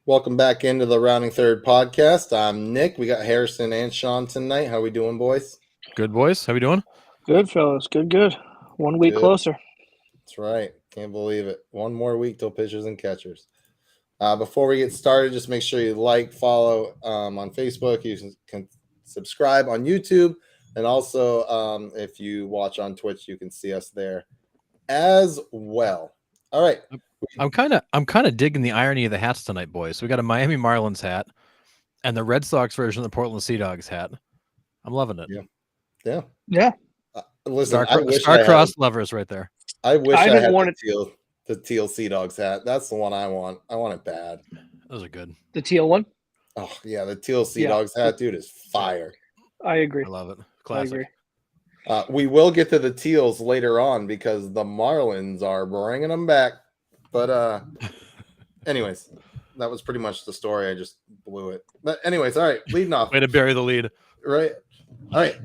Welcome back into the Rounding Third podcast. I'm Nick. We got Harrison and Sean tonight. How we doing, boys? Good, boys. How we doing? Good, fellas. Good. 1 week Good. closer. That's right. Can't believe it. One more week till pitchers and catchers. Before we get started, just make sure you like, follow on Facebook. You can subscribe on YouTube. And also, if you watch on Twitch, you can see us there as well. All right. I'm kind of digging the irony of the hats tonight, boys. We got a Miami Marlins hat and the Red Sox version of the Portland Sea Dogs hat. I'm loving it. Yeah. Listen, Star-crossed lovers right there. I wish I had the teal Sea Dogs hat. That's the one I want. I want it bad. Those are good. The teal one? Oh, yeah. The teal Sea Dogs hat, dude, is fire. I agree. I love it. Classic. I agree. We will get to the teals later on because the Marlins are bringing them back. But anyways, that was pretty much the story. I just blew it. But anyways, all right, leading off. Way to bury the lead. Right. All right.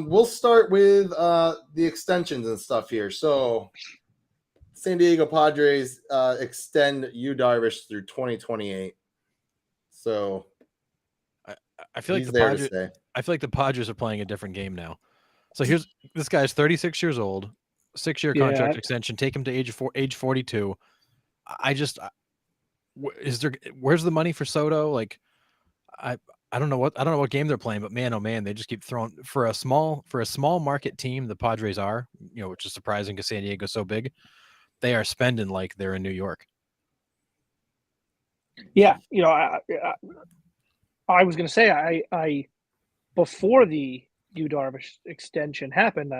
We'll start with the extensions and stuff here. So San Diego Padres extend Yu Darvish through 2028. So I feel like the Padres are playing a different game now. So here's this guy's 36 years old, 6-year contract extension. Take him to age 42. Where's the money for Soto? Like, I don't know what game they're playing, but man, oh man, they just keep throwing for a small market team. The Padres are, which is surprising because San Diego's so big. They are spending like they're in New York. Yeah, I was going to say I before the Yu Darvish extension happened,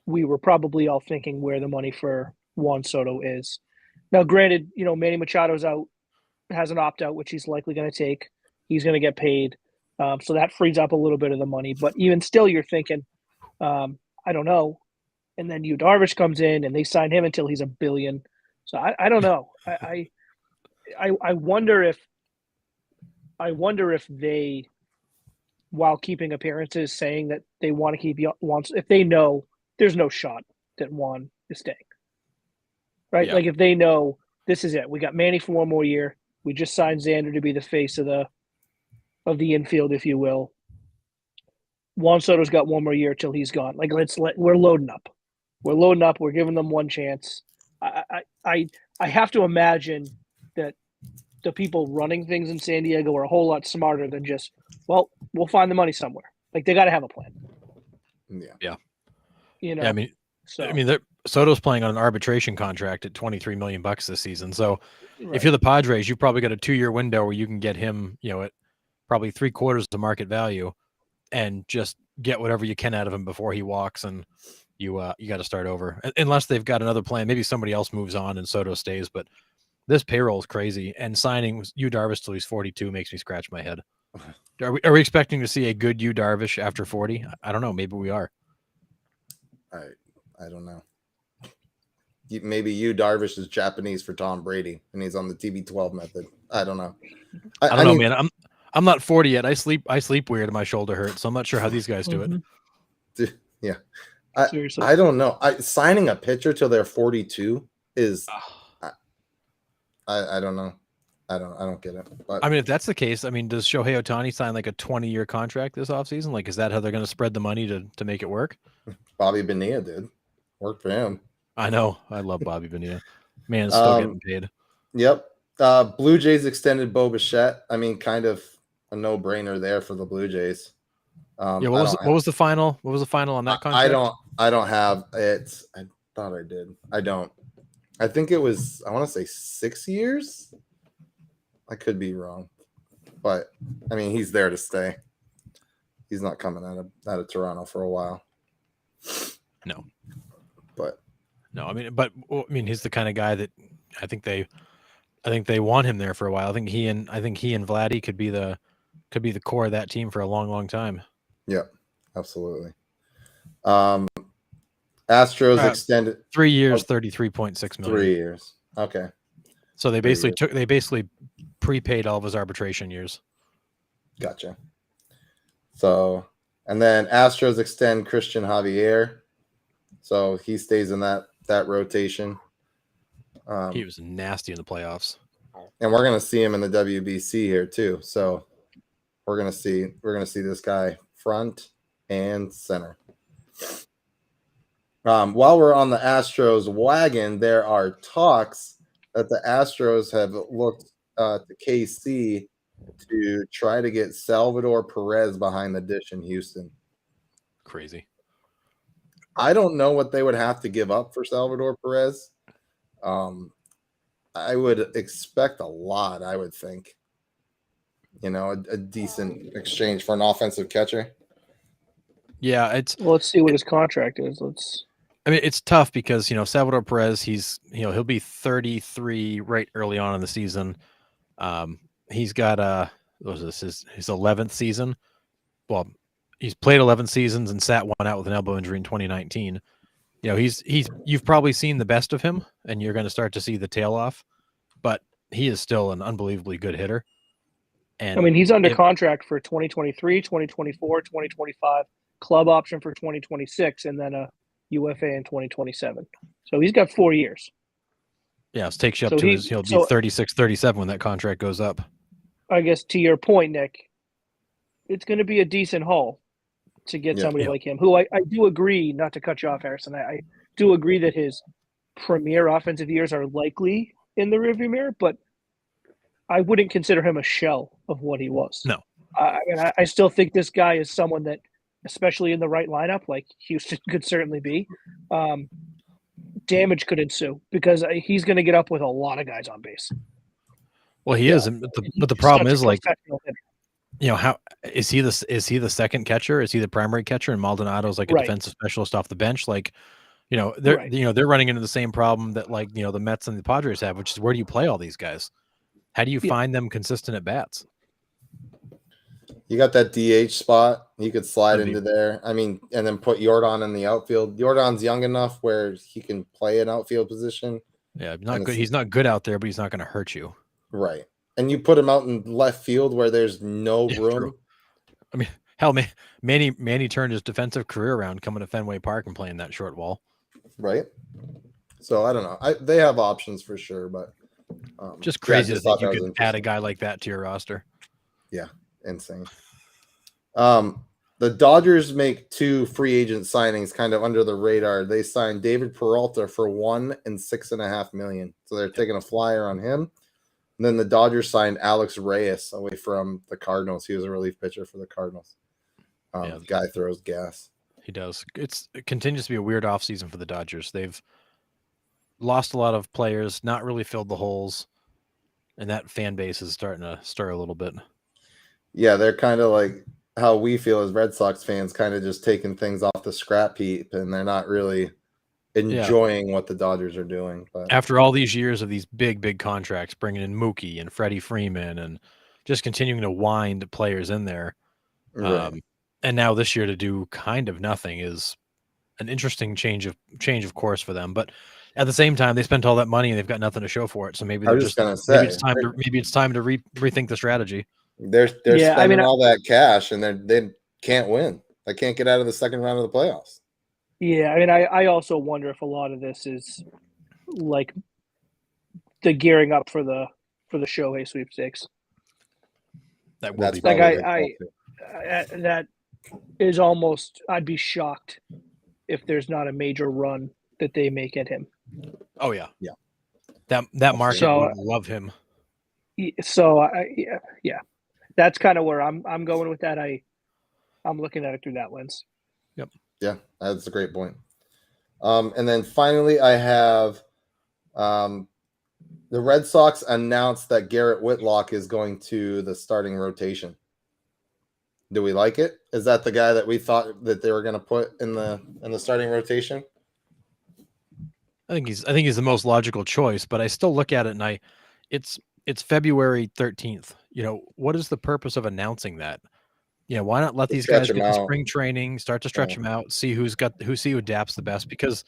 we were probably all thinking where the money for Juan Soto is. Now, granted, Manny Machado's out, has an opt-out, which he's likely going to take. He's going to get paid. So that frees up a little bit of the money. But even still, you're thinking, I don't know. And then Yu Darvish comes in, and they sign him until he's $1 billion. So I don't know. I wonder if they, while keeping appearances, saying that they want to keep Juan, if they know there's no shot that Juan is staying. Right? Yeah. Like if they know this is it. We got Manny for one more year. We just signed Xander to be the face of the infield, if you will. Juan Soto's got one more year till he's gone. Like we're loading up. We're giving them one chance. I have to imagine that the people running things in San Diego are a whole lot smarter than just, well, we'll find the money somewhere. Like they got to have a plan. Yeah. Yeah, I mean, Soto's playing on an arbitration contract at $23 million this season. So if you're the Padres, you've probably got a 2-year window where you can get him, at probably 3/4 the market value, and just get whatever you can out of him before he walks, and you got to start over. Unless they've got another plan, maybe somebody else moves on and Soto stays. But this payroll is crazy, and signing Yu Darvish till he's 42 makes me scratch my head. Are we expecting to see a good Yu Darvish after 40? I don't know. Maybe we are. I don't know. Maybe Yu Darvish is Japanese for Tom Brady, and he's on the TB12 method. I don't know. I don't know, man. I'm not 40 yet. I sleep weird, and my shoulder hurts. So I'm not sure how these guys do it. Yeah, seriously, I don't know. Signing a pitcher till they're 42 is. I don't know. I don't get it. But I mean, if that's the case, does Shohei Ohtani sign like a 20-year contract this offseason? Like, is that how they're going to spread the money to make it work? Bobby Bonilla did. Worked for him. I know. I love Bobby Bonilla. Man, still getting paid. Yep. Blue Jays extended Bo Bichette. I mean, kind of a no-brainer there for the Blue Jays. What was the final? What was the final on that contract? I don't have it. I thought I did. I don't. I think it was, I want to say 6 years. I could be wrong. But I mean, he's there to stay. He's not coming out of Toronto for a while. No. But he's the kind of guy that I think they want him there for a while. I think he and Vladdy could be the core of that team for a long, long time. Yeah, absolutely. Astros extended 3 years, $33.6 million. 3 years. Okay. So they basically prepaid all of his arbitration years. Gotcha. So, and then Astros extend Christian Javier. So he stays in that rotation. He was nasty in the playoffs. and we're gonna see him in the WBC here too. So we're gonna see this guy front and center. While we're on the Astros wagon, there are talks that the Astros have looked to KC to try to get Salvador Perez behind the dish in Houston. Crazy. I don't know what they would have to give up for Salvador Perez. I would expect a lot, I would think. A decent exchange for an offensive catcher. Yeah, let's see what his contract is. I mean, it's tough because Salvador Perez, he'll be 33 right early on in the season. He's got what was this his 11th season? Well, he's played 11 seasons and sat one out with an elbow injury in 2019. You've probably seen the best of him, and you're going to start to see the tail off. But he is still an unbelievably good hitter. And I mean, he's under contract for 2023, 2024, 2025, club option for 2026, and then a UFA in 2027. So he's got 4 years. Yeah, it takes you up to he'll be 36, 37 when that contract goes up. I guess to your point, Nick, it's going to be a decent haul to get somebody like him, who I do agree, not to cut you off, Harrison, I do agree that his premier offensive years are likely in the rearview mirror, but I wouldn't consider him a shell of what he was. No. I still think this guy is someone that, especially in the right lineup, like Houston could certainly be, damage could ensue because he's going to get up with a lot of guys on base. Well, he is, but the problem is, like, how is he the second catcher? Is he the primary catcher? And Maldonado's like a defensive specialist off the bench. Like, they're running into the same problem that the Mets and the Padres have, which is where do you play all these guys? How do you find them consistent at bats? You got that DH spot. You could slide into there. I mean, and then put Yordan in the outfield. Yordan's young enough where he can play an outfield position. Yeah, not good. He's not good out there, but he's not going to hurt you. Right. And you put him out in left field where there's no room. True. I mean, hell, Manny turned his defensive career around coming to Fenway Park and playing that short wall. Right. So I don't know. They have options for sure, but just crazy to think you could add a guy like that to your roster. Yeah, insane. The Dodgers make 2 free agent signings kind of under the radar. They signed David Peralta for $1 and $6.5 million. So they're taking a flyer on him. And then the Dodgers signed Alex Reyes away from the Cardinals. He was a relief pitcher for the Cardinals. The guy throws gas. He does. It continues to be a weird offseason for the Dodgers. They've lost a lot of players, not really filled the holes, and that fan base is starting to stir a little bit. Yeah, they're kind of like how we feel as Red Sox fans, kind of just taking things off the scrap heap, and they're not really enjoying what the Dodgers are doing. But after all these years of these big contracts, bringing in Mookie and Freddie Freeman and just continuing to wind players in there, right. And now this year to do kind of nothing is an interesting change of course for them. But at the same time, they spent all that money and they've got nothing to show for it. So maybe maybe it's time to rethink the strategy. They're spending all that cash and they can't win. They can't get out of the second round of the playoffs. Yeah, I mean, I also wonder if a lot of this is like the gearing up for the Shohei sweepstakes. That's that is almost. I'd be shocked if there's not a major run that they make at him. Oh yeah. That market would love him. So yeah, that's kind of where I'm going with that. I'm looking at it through that lens. Yep. Yeah, that's a great point. And then finally, I have the Red Sox announced that Garrett Whitlock is going to the starting rotation. Do we like it? Is that the guy that we thought that they were going to put in the starting rotation? I think he's the most logical choice, but I still look at it and it's February 13th. What is the purpose of announcing that? Why not let these guys get to spring training, start to stretch them out, see who adapts the best? Because,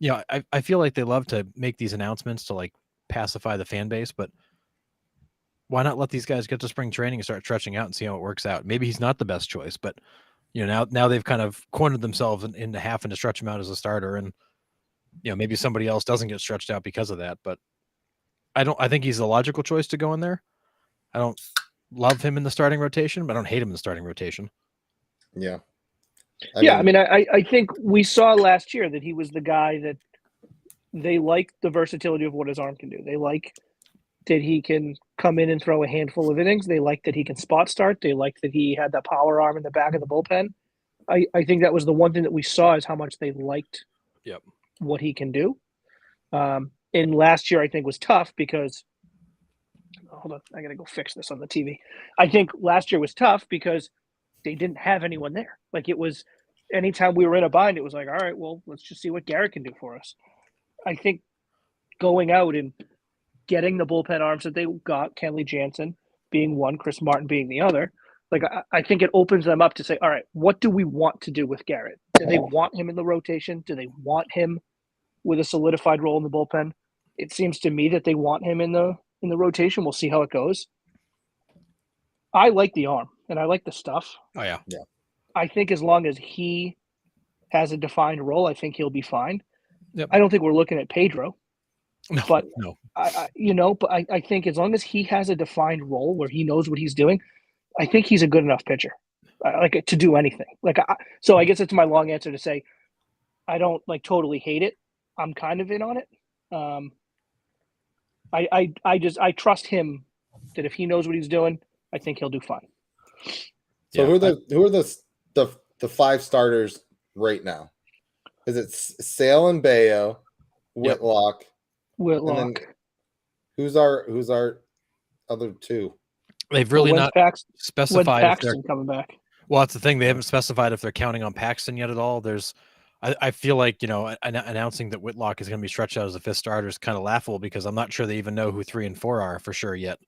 I feel like they love to make these announcements to like pacify the fan base, but why not let these guys get to spring training and start stretching out and see how it works out? Maybe he's not the best choice, but now they've kind of cornered themselves into having to stretch him out as a starter, and maybe somebody else doesn't get stretched out because of that. But I think he's the logical choice to go in there. I don't love him in the starting rotation, but I don't hate him in the starting rotation. Yeah. I think we saw last year that he was the guy that they like the versatility of what his arm can do. They like that he can come in and throw a handful of innings. They like that he can spot start. They like that he had that power arm in the back of the bullpen. I think that was the one thing that we saw is how much they liked what he can do. And last year, I think, was tough because hold on, I got to go fix this on the TV. I think last year was tough because they didn't have anyone there. Like it was anytime we were in a bind, it was like, all right, well, let's just see what Garrett can do for us. I think going out and getting the bullpen arms that they got, Kenley Jansen being one, Chris Martin being the other, like I think it opens them up to say, all right, what do we want to do with Garrett? Do they want him in the rotation? Do they want him with a solidified role in the bullpen? It seems to me that they want him in the rotation. We'll see how it goes. I like the arm and I like the stuff. Oh yeah. Yeah. I think as long as he has a defined role, I think he'll be fine. Yep. I don't think we're looking at Pedro. No, but no. I think as long as he has a defined role where he knows what he's doing, I think he's a good enough pitcher, like to do anything. So I guess it's my long answer to say, I don't like totally hate it. I'm kind of in on it. I trust him that if he knows what he's doing, I think he'll do fine. So who are the five starters right now? Is it Sale and Bayo, Whitlock? Whitlock. And then who's our other two? They've really not specified if they're coming back. Well, that's the thing. They haven't specified if they're counting on Paxton yet at all. I feel like, announcing that Whitlock is going to be stretched out as a fifth starter is kind of laughable because I'm not sure they even know who 3 and 4 are for sure yet.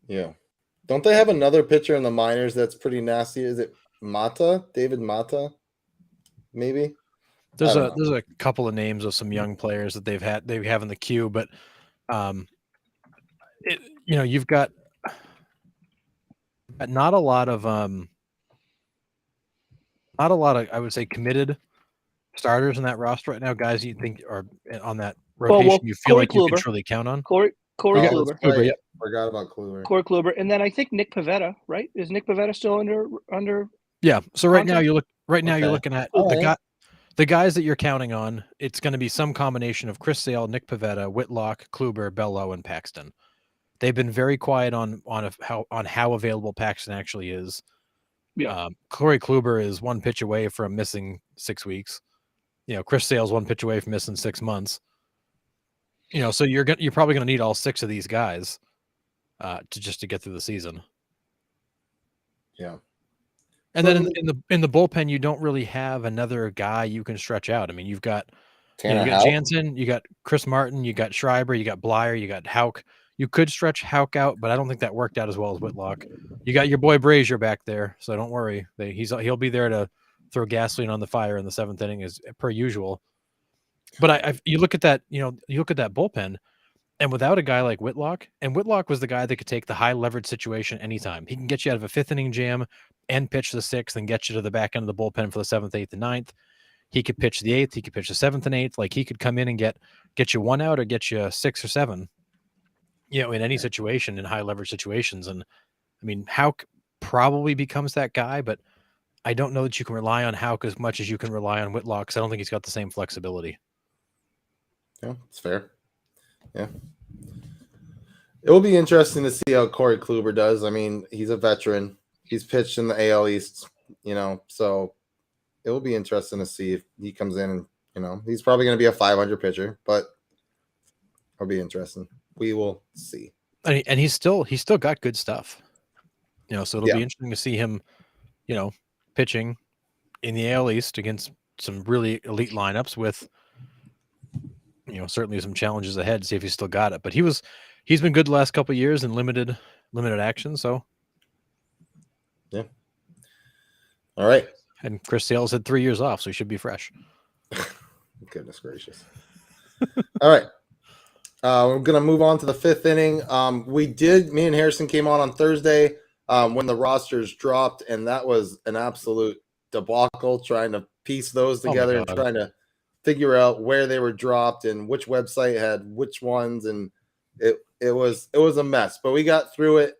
Yeah. Don't they have another pitcher in the minors that's pretty nasty? Is it Mata? David Mata? Maybe? There's a couple of names of some young players that they have in the queue, but you've got not a lot of I would say committed starters in that roster right now, guys you think are on that rotation you feel like you can truly count on. Corey Kluber. Right. Yep. Forgot about Kluber. Corey Kluber. And then I think Nick Pivetta, right? Is Nick Pivetta still under Yeah. So contract? Now you're looking at the guys that you're counting on. It's going to be some combination of Chris Sale, Nick Pivetta, Whitlock, Kluber, Bello, and Paxton. They've been very quiet on how available Paxton actually is. Yeah. Corey Kluber is one pitch away from missing 6 weeks. Chris Sale's one pitch away from missing 6 months. So you're probably going to need all 6 of these guys to get through the season. Yeah. And then in the bullpen, you don't really have another guy you can stretch out. I mean, you've got Jansen, you got Chris Martin, you got Schreiber, you got Blyer, you got Houck. You could stretch Houck out, but I don't think that worked out as well as Whitlock. You got your boy Brazier back there, so don't worry. He'll be there to throw gasoline on the fire in the 7th inning as per usual. But you look at that, you look at that bullpen, and without a guy like Whitlock, and Whitlock was the guy that could take the high leverage situation anytime. He can get you out of a 5th inning jam and pitch the 6th and get you to the back end of the bullpen for the 7th, 8th, and 9th. He could pitch the 8th. He could pitch the 7th and 8th. Like he could come in and get you 1 out or get you 6 or 7. In any situation, in high leverage situations. And I mean, Houck probably becomes that guy, but I don't know that you can rely on Houck as much as you can rely on Whitlock because I don't think he's got the same flexibility. Yeah, it's fair. Yeah. It will be interesting to see how Corey Kluber does. I mean, he's a veteran. He's pitched in the AL East, so it will be interesting to see if he comes in and, he's probably going to be a 500 pitcher, but it'll be interesting. We will see. And he's still got good stuff. So it'll be interesting to see him, pitching in the AL East against some really elite lineups with, certainly some challenges ahead to see if he's still got it. But he's been good the last couple of years in limited action. So yeah. All right. And Chris Sale's had 3 years off, so he should be fresh. Goodness gracious. All right. We're going to move on to the 5th inning. Me and Harrison came on Thursday when the rosters dropped, and that was an absolute debacle trying to piece those together and trying to figure out where they were dropped and which website had which ones, and it was a mess. But we got through it.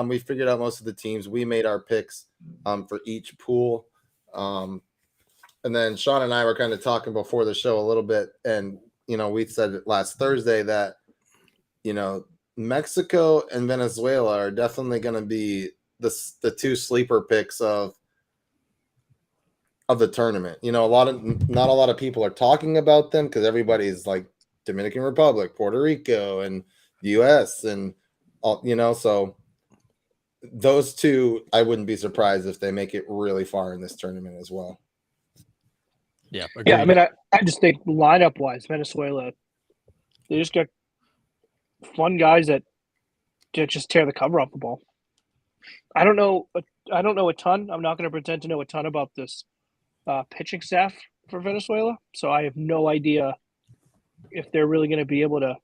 We figured out most of the teams. We made our picks for each pool. And then Sean and I were kind of talking before the show a little bit, and we said it last Thursday that Mexico and Venezuela are definitely going to be the two sleeper picks of the tournament. Not a lot of people are talking about them because everybody's like Dominican Republic, Puerto Rico, and U.S. and all, so those two, I wouldn't be surprised if they make it really far in this tournament as well. Yeah, agreed. Yeah. I mean, I just think lineup wise, Venezuela, they just got fun guys that just tear the cover off the ball. I don't know a ton. I'm not going to pretend to know a ton about this pitching staff for Venezuela, so I have no idea if they're really going to be able to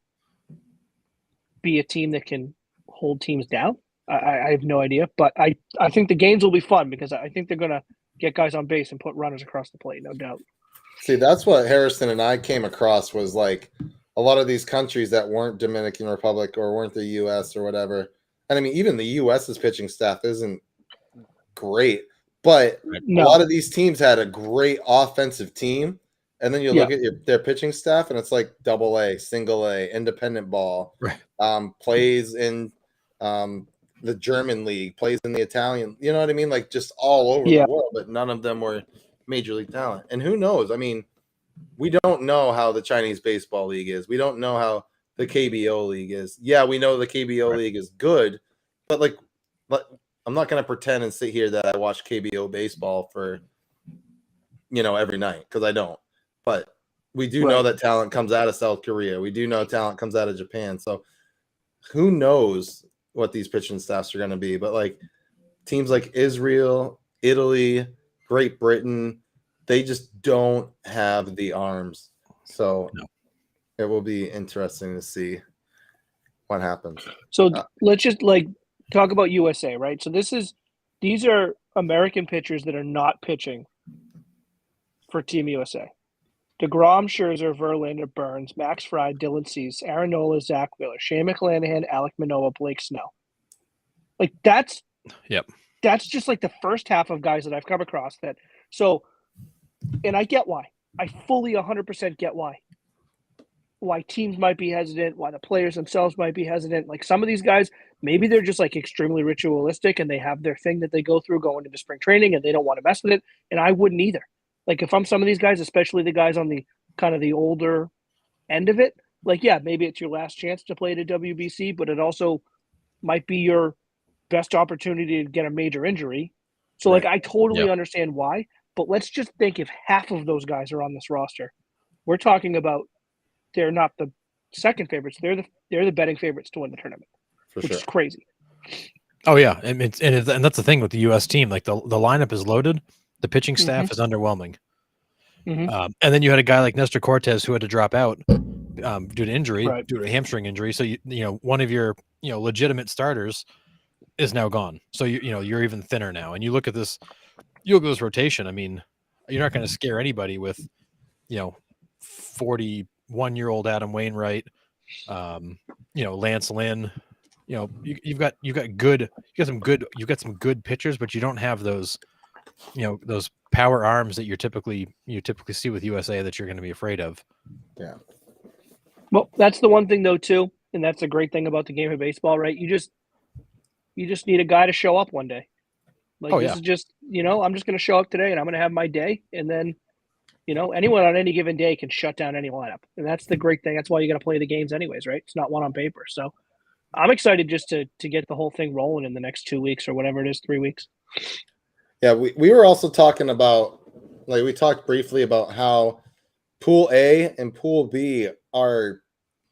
be a team that can hold teams down. I have no idea, but I think the games will be fun because I think they're going to get guys on base and put runners across the plate, no doubt. See, that's what Harrison and I came across was like a lot of these countries that weren't Dominican Republic or weren't the U.S. or whatever. And I mean, even the U.S.'s pitching staff isn't great, but a lot of these teams had a great offensive team. And then you look at their pitching staff, and it's like AA, single A, independent ball, plays in the German league, plays in the Italian. You know what I mean? Like just all over the world, but none of them were major league talent. And who knows? I mean, we don't know how the Chinese baseball league is. We don't know how the KBO league is. Yeah, we know the KBO league is good, but I'm not going to pretend and sit here that I watch KBO baseball for every night, because I don't. But we do know that talent comes out of South Korea. We do know talent comes out of Japan. So who knows what these pitching staffs are going to be? But like teams like Israel, Italy, Great Britain, they just don't have the arms. So it will be interesting to see what happens. So let's just talk about USA, right? So these are American pitchers that are not pitching for Team USA. DeGrom, Scherzer, Verlander, Burns, Max Fried, Dylan Cease, Aaron Nola, Zach Wheeler, Shane McClanahan, Alek Manoah, Blake Snell. Like that's just like the first half of guys that I've come across that. So, and I get why. I fully 100% get why teams might be hesitant, why the players themselves might be hesitant. Like some of these guys, maybe they're just like extremely ritualistic and they have their thing that they go through going into spring training and they don't want to mess with it. And I wouldn't either. Like if I'm some of these guys, especially the guys on the kind of the older end of it, maybe it's your last chance to play at a WBC, but it also might be your best opportunity to get a major injury. So I totally understand why, but let's just think if half of those guys are on this roster, we're talking about they're not the second favorites. They're the betting favorites to win the tournament, which is crazy. Oh yeah. And that's the thing with the U.S. team. Like the lineup is loaded. The pitching staff is underwhelming. And then you had a guy like Nestor Cortez who had to drop out due to injury, due to a hamstring injury. So one of your legitimate starters is now gone. So you're even thinner now. And you look at this rotation. I mean, you're not going to scare anybody with 41-year-old Adam Wainwright, Lance Lynn. You've got some good pitchers, but you don't have those those power arms that you typically see with USA that you're going to be afraid of. Yeah. Well, that's the one thing though too, and that's the great thing about the game of baseball, right? You just need a guy to show up one day. This is just, I'm just going to show up today and I'm going to have my day, and then anyone on any given day can shut down any lineup. And that's the great thing. That's why you got to play the games anyways, right? It's not one on paper. So I'm excited just to get the whole thing rolling in the next 2 weeks or whatever it is, 3 weeks. Yeah, we were also talking about, we talked briefly about how Pool A and Pool B are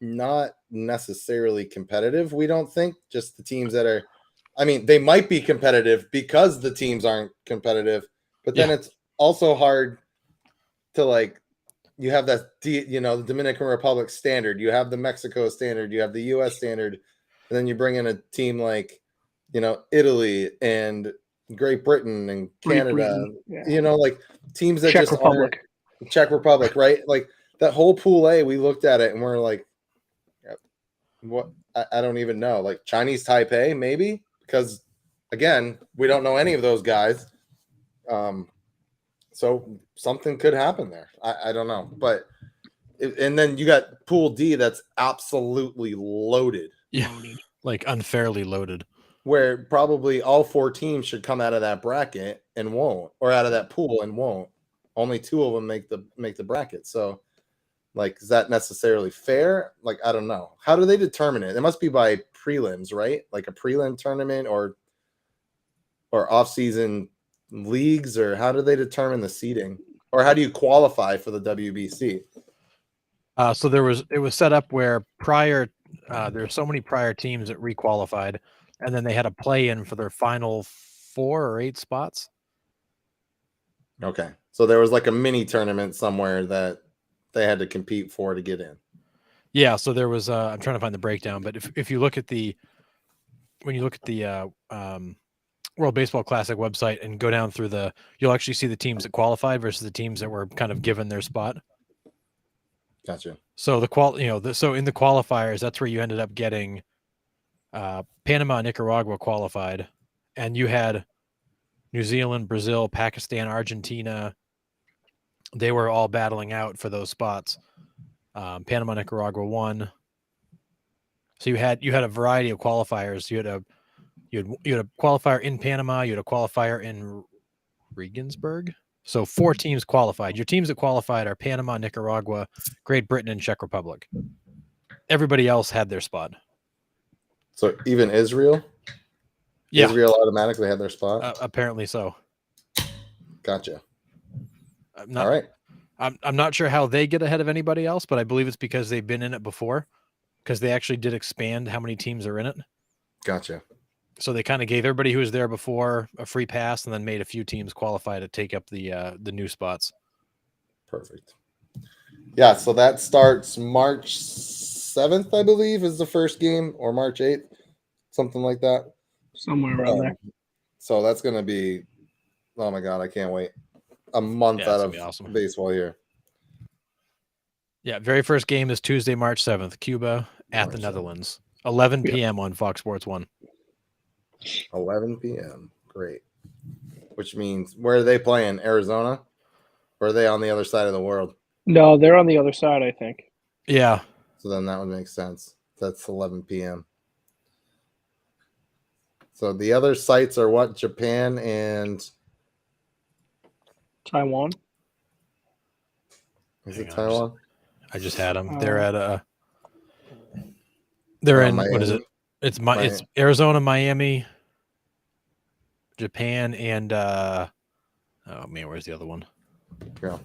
not necessarily competitive. We don't think, just the teams that are, they might be competitive because the teams aren't competitive, but then it's also hard to you have that, the Dominican Republic standard, you have the Mexico standard, you have the U.S. standard, and then you bring in a team like, Italy and Great Britain and Canada, teams that Czech just Republic. Czech Republic, right? Like that whole Pool A, we looked at it and we're like, what? I don't even know. Like Chinese Taipei, maybe, because again, we don't know any of those guys. So something could happen there. I don't know, but and then you got Pool D that's absolutely loaded. Yeah, like unfairly loaded. Where probably all 4 teams should come out of that bracket and won't, or out of that pool and won't. Only 2 of them make the bracket. So, like, is that necessarily fair? Like, I don't know. How do they determine it? It must be by prelims, right? Like a prelim tournament or off-season leagues, or how do they determine the seeding? Or how do you qualify for the WBC? So it was set up where there were so many prior teams that requalified, and then they had a play-in for their final 4 or 8 spots. Okay, so there was like a mini tournament somewhere that they had to compete for to get in. Yeah, so there was. I'm trying to find the breakdown, but if you look at the World Baseball Classic website and go down through you'll actually see the teams that qualified versus the teams that were kind of given their spot. Gotcha. So so in the qualifiers, that's where you ended up getting Panama and Nicaragua qualified, and you had New Zealand, Brazil, Pakistan, Argentina. They were all battling out for those spots. Panama, Nicaragua won. So you had a variety of qualifiers. You had a qualifier in Panama. You had a qualifier in Regensburg. So 4 teams qualified. Your teams that qualified are Panama, Nicaragua, Great Britain, and Czech Republic. Everybody else had their spot. So even Israel? Yeah. Israel automatically had their spot? Apparently so. Gotcha. All right. I'm not sure how they get ahead of anybody else, but I believe it's because they've been in it before, because they actually did expand how many teams are in it. Gotcha. So they kind of gave everybody who was there before a free pass, and then made a few teams qualify to take up the new spots. Perfect. Yeah, so that starts March 7th, I believe, is the first game, or March 8th, something like that. Somewhere around there. So that's going to be, oh my God, I can't wait. A month out of awesome. Baseball here. Yeah, very first game is Tuesday, March 7th, Cuba at the Netherlands, 11 p.m. on Fox Sports 1. 11 p.m. Great. Which means, where are they playing? Arizona? Or are they on the other side of the world? No, they're on the other side, I think. Yeah. So then that would make sense. That's 11 p.m. So the other sites are what? Japan and Taiwan. Is it Taiwan? I just had them. They're at they're in Miami. What is it? It's Arizona, Miami, Japan, and oh man, where's the other one? Yeah.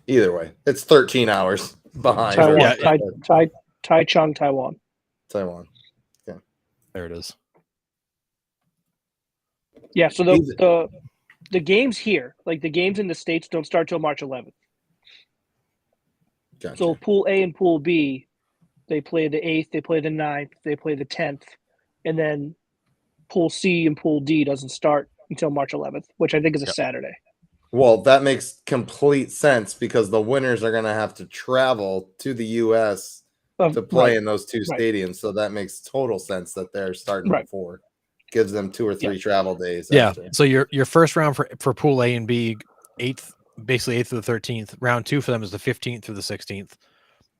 Either way, it's 13 hours behind. Taiwan. Yeah. Taichung, Taiwan. Taiwan. Yeah. There it is. Yeah, so the games here, like the games in the States, don't start till March 11th. Gotcha. So Pool A and Pool B, they play the 8th, they play the 9th, they play the 10th, and then Pool C and Pool D doesn't start until March 11th, which I think is a Saturday. Well, that makes complete sense because the winners are going to have to travel to the U.S. to play in those 2 stadiums. So that makes total sense that they're starting before. Gives them 2 or 3 travel days. Yeah. After. So your first round for Pool A and B, 8th through the 13th. Round 2 for them is the 15th through the 16th.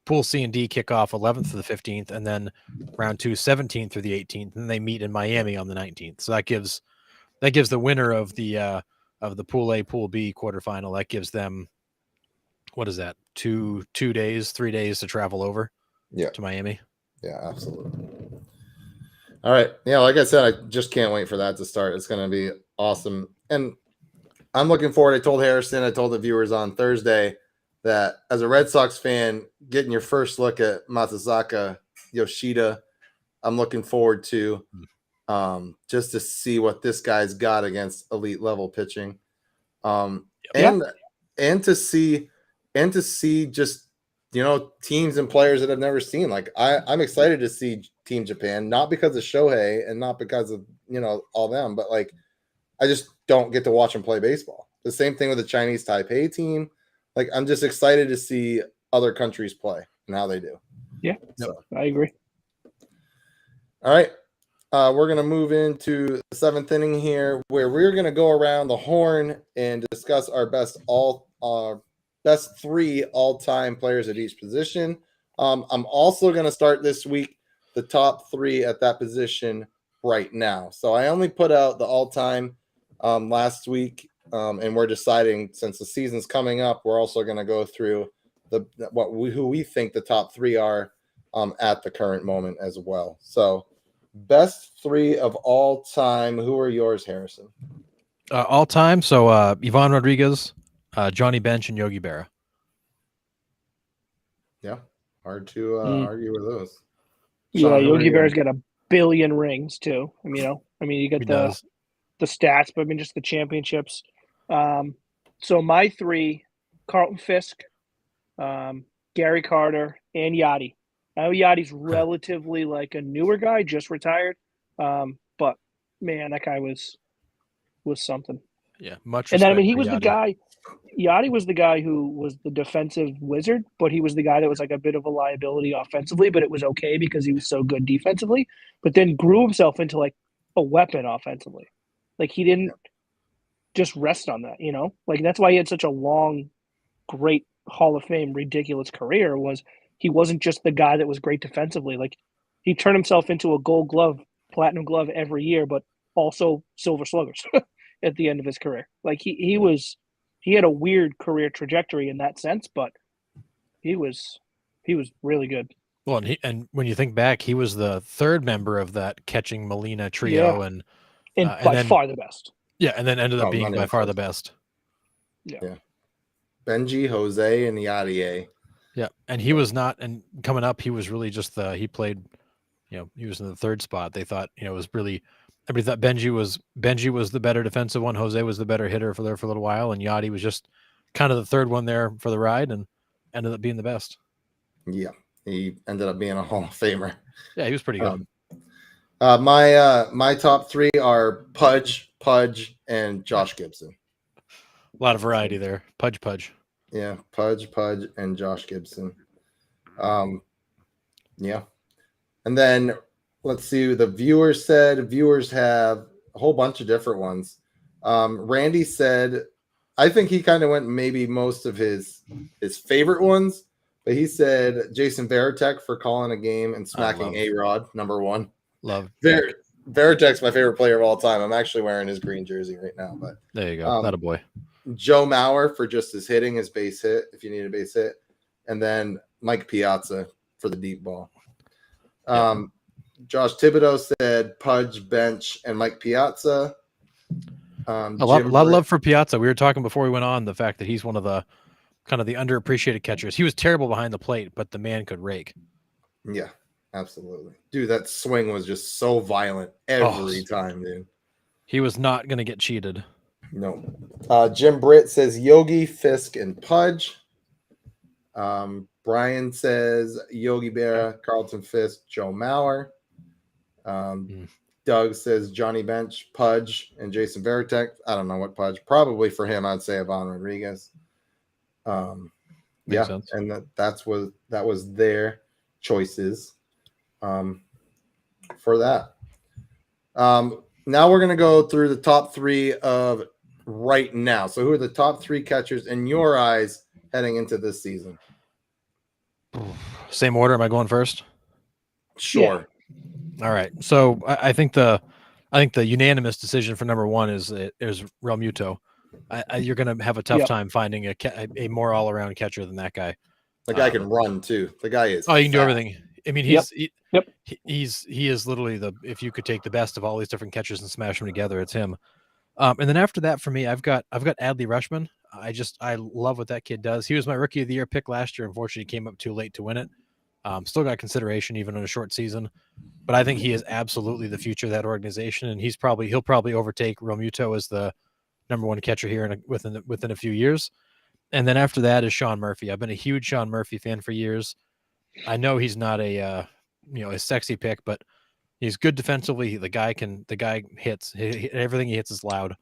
Pool C and D kick off 11th through the 15th, and then round 2, 17th through the 18th, and they meet in Miami on the 19th. So that gives the winner of the Pool A, Pool B quarterfinal. That gives them, what is that? 3 days to travel over. To Miami. Yeah, absolutely. All right. Yeah, like I said, I just can't wait for that to start. It's going to be awesome. And I'm looking forward. I told Harrison, I told the viewers on Thursday that as a Red Sox fan, getting your first look at Matsuzaka Yoshida, I'm looking forward to just to see what this guy's got against elite level pitching. And to see just, teams and players that I've never seen. Like I'm excited to see Team Japan, not because of Shohei and not because of, all them, but like, I just don't get to watch them play baseball. The same thing with the Chinese Taipei team. like I'm just excited to see other countries play and how they do. Yeah, So I agree. all right. We're going to move into the seventh inning here, where we're going to go around the horn and discuss our best three all-time players at each position. I'm also going to start this week the top three at that position right now. So I only put out the all-time last week, and we're deciding, since the season's coming up, we're also going to go through who we think the top three are at the current moment as well. So best three of all time. Who are yours, Harrison? All time. So Ivan Rodriguez, Johnny Bench, and Yogi Berra. Yeah, hard to argue with those. Yeah, Yogi Berra's got a billion rings too. I mean, you get the stats, but I mean, just the championships. So my three: Carlton Fisk, Gary Carter, and Yachty. I know Yachty's relatively like a newer guy, just retired, but man, that guy was something. Yeah, much. And then I mean, he was the guy. Yachty was the guy who was the defensive wizard, but he was the guy that was like a bit of a liability offensively, but it was okay because he was so good defensively. But then grew himself into like a weapon offensively. Like he didn't just rest on that, Like that's why he had such a long, great Hall of Fame, ridiculous career. Was he wasn't just the guy that was great defensively. Like he turned himself into a Gold Glove, Platinum Glove every year, but also Silver Sluggers at the end of his career. Like he had a weird career trajectory in that sense, but he was really good. Well, and when you think back, he was the third member of that Catching Molina trio, and by far the best. Yeah, and then ended up being by far the best. Yeah. Benji, Jose, and Yadier. Yeah, and he was not, and coming up, he was really just he played, he was in the third spot. They thought, it was really, everybody thought Benji was the better defensive one. Jose was the better hitter for a little while, and Yachty was just kind of the third one there for the ride, and ended up being the best. Yeah, he ended up being a Hall of Famer. Yeah, he was pretty good. My top three are Pudge, and Josh Gibson. A lot of variety there. Pudge. Yeah, Pudge, and Josh Gibson. Yeah. And then let's see what the viewers said. Viewers have a whole bunch of different ones. Randy said, I think he kind of went maybe most of his favorite ones, but he said Jason Varitek for calling a game and smacking A-Rod, number one. Love. Varitek's my favorite player of all time. I'm actually wearing his green jersey right now. But there you go. That a boy. Joe Mauer for just his hitting, his base hit, if you need a base hit. And then Mike Piazza for the deep ball. Josh Thibodeau said Pudge, Bench, and Mike Piazza. A lot of love for Piazza. We were talking before we went on the fact that he's one of the kind of the underappreciated catchers. He was terrible behind the plate, but the man could rake. Yeah, absolutely. Dude, that swing was just so violent every time, dude. He was not going to get cheated. No. Jim Britt says Yogi, Fisk, and Pudge. Brian says Yogi Berra, Carlton Fisk, Joe Mauer. Doug says Johnny Bench, Pudge, and Jason Varitek. I don't know what Pudge. Probably for him, I'd say Ivan Rodriguez. Yeah, sense. And that was their choices for that. Now we're gonna go through the top three of right now. So who are the top three catchers in your eyes heading into this season? Same order. Am I going first? Sure. Yeah. All right. So I think the unanimous decision for number one is Realmuto. You're going to have a tough time finding a more all around catcher than that guy. The guy can run too. The guy is. Oh, he can do everything. I mean, he is literally if you could take the best of all these different catchers and smash them together, it's him. And then after that, for me, I've got Adley Rutschman. I love what that kid does. He was my rookie of the year pick last year. Unfortunately, he came up too late to win it. Still got consideration even in a short season, but I think he is absolutely the future of that organization, and he'll probably overtake Realmuto as the number one catcher here within a few years. And then after that is Sean Murphy. I've been a huge Sean Murphy fan for years. I know he's not a sexy pick, but he's good defensively. The guy hits. Everything he hits is loud.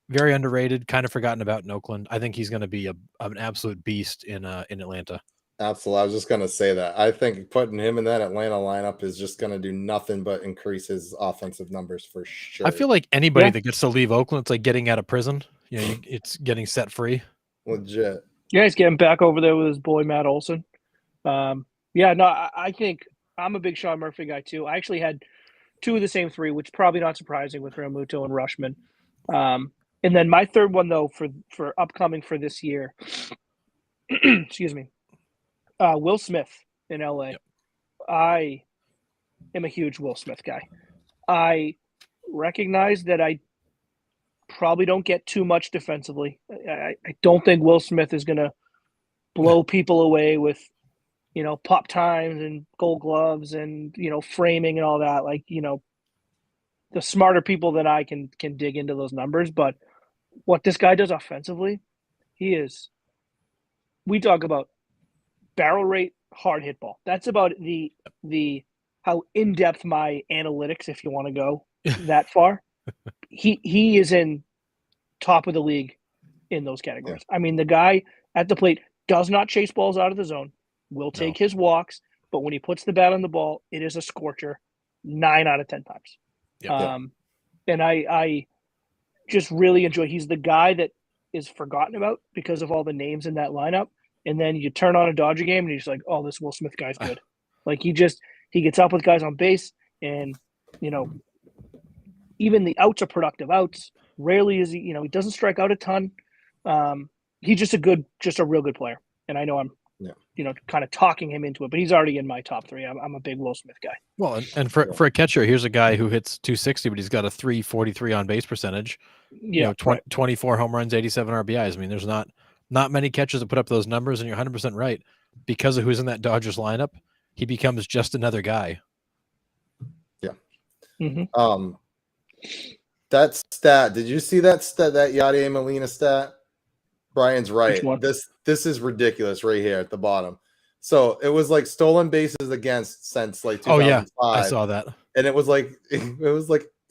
very underrated, kind of forgotten about in Oakland. I think he's going to be an absolute beast in Atlanta. Absolutely. I was just going to say that. I think putting him in that Atlanta lineup is just going to do nothing but increase his offensive numbers for sure. I feel like anybody that gets to leave Oakland, it's like getting out of prison. It's getting set free. Legit. Yeah, he's getting back over there with his boy Matt Olson. I think I'm a big Sean Murphy guy too. I actually had two of the same three, which is probably not surprising with Realmuto and Rushman. And then my third one though for upcoming for this year, excuse me, Will Smith in LA. Yep. I am a huge Will Smith guy. I recognize that I probably don't get too much defensively. I don't think Will Smith is going to blow people away with, pop times and gold gloves and, framing and all that. Like, the smarter people than I can dig into those numbers. But what this guy does offensively, we talk about barrel rate, hard hit ball. That's about the how in-depth my analytics, if you want to go that far. He is in top of the league in those categories. Yeah. I mean, the guy at the plate does not chase balls out of the zone, will take his walks, but when he puts the bat on the ball, it is a scorcher 9 out of 10 times. Yeah. And I just really enjoy. He's the guy that is forgotten about because of all the names in that lineup. And then you turn on a Dodger game and you're just like, oh, this Will Smith guy's good. Like he gets up with guys on base and, even the outs are productive outs. Rarely is he doesn't strike out a ton. He's just a real good player. And I know I'm, kind of talking him into it, but he's already in my top 3. I'm a big Will Smith guy. Well, and for a catcher, here's a guy who hits 260, but he's got a 343 on base percentage. 24 home runs, 87 RBIs. I mean, there's not many catchers that put up those numbers, and you're 100% right. Because of who's in that Dodgers lineup, he becomes just another guy. Yeah. Mm-hmm. That stat, did you see that stat, that Yadier Molina stat? Brian's right. This is ridiculous right here at the bottom. So it was like stolen bases against since like 2005. Oh yeah, I saw that. And it was like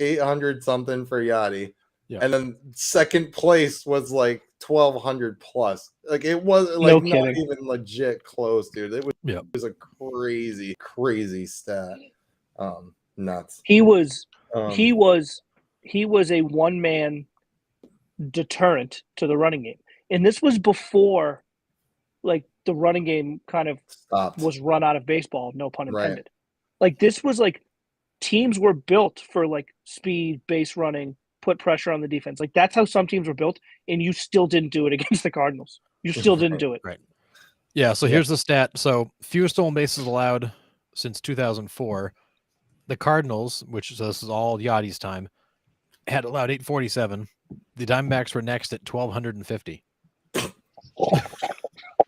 800 something for Yadi. Yeah. And then second place was like 1,200 plus. Like it was like not even legit close, dude. It was a crazy stat. Nuts. He was a one-man deterrent to the running game. And this was before like the running game kind of was run out of baseball, no pun intended. Right. Like this was like teams were built for like speed, base running, put pressure on the defense. Like that's how some teams were built, and you still didn't do it against the Cardinals. You still didn't do it. Right. Yeah, so here's the stat. So fewest stolen bases allowed since 2004. The Cardinals, so this is all Yadi's time, had allowed 847. The Diamondbacks were next at 1,250.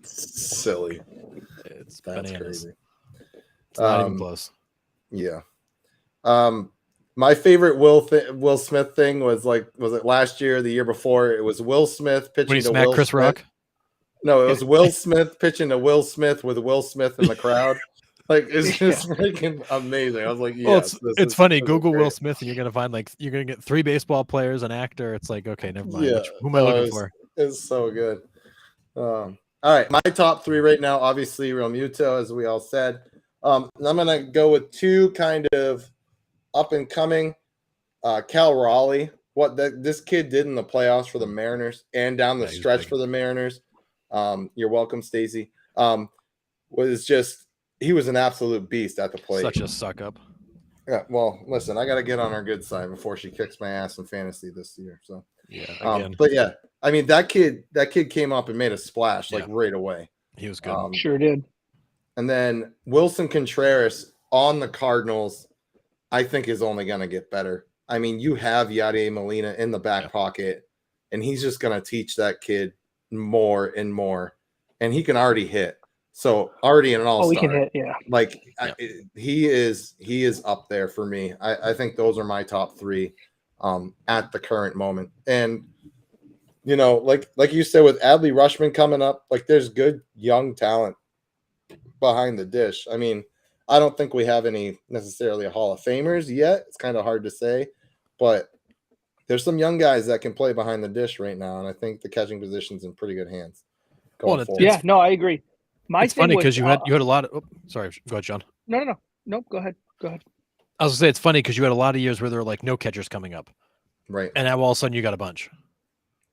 Silly. That's bananas. Crazy. It's not even close. Yeah. My favorite Will Smith thing was it last year or the year before? It was Will Smith pitching to Will Chris Smith. Rock? No, it was Will Smith pitching to Will Smith with Will Smith in the crowd. Like it's just freaking amazing. I was like, yes. Well, it's funny. Google Will Smith, and you're gonna find you're gonna get 3 baseball players, an actor. It's like, okay, never mind. Yeah. Who am I looking for? It's so good. All right, my top 3 right now, obviously Realmuto, as we all said. I'm gonna go with 2 kind of up and coming. Cal Raleigh, what this kid did in the playoffs for the Mariners and down the stretch for the Mariners. You're welcome, Stacy. He was an absolute beast at the plate. Such a suck up. Yeah, well, listen, I got to get on her good side before she kicks my ass in fantasy this year. So yeah, but yeah, I mean that kid came up and made a splash right away. He was good. Sure did. And then Wilson Contreras on the Cardinals, I think is only going to get better. I mean, you have Yadier Molina in the back pocket, and he's just going to teach that kid more and more, and he can already hit. So already an all-star. Oh, he can hit, yeah. He is up there for me. I think those are my top 3 at the current moment. And like you said with Adley Rutschman coming up, there's good young talent behind the dish. I mean, I don't think we have any necessarily Hall of Famers yet. It's kind of hard to say, but there's some young guys that can play behind the dish right now, and I think the catching position's in pretty good hands. Well, Forward. Yeah, no, I agree. It's funny because you had a lot of. Oh, sorry, go ahead, John. No, go ahead. I was gonna say it's funny because you had a lot of years where there were like no catchers coming up, right? And now all of a sudden you got a bunch.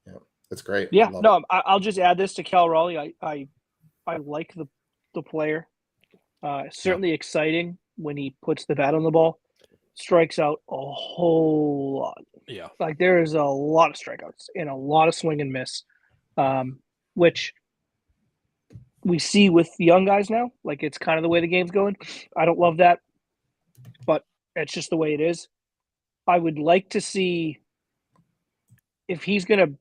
Yeah, it's great. Yeah, no, I'll just add this to Cal Raleigh. I like the player. Certainly exciting when he puts the bat on the ball. Strikes out a whole lot. Yeah, like there is a lot of strikeouts and a lot of swing and miss, which we see with the young guys now. Like it's kind of the way the game's going. I don't love that, but it's just the way it is. I would like to see if he's going to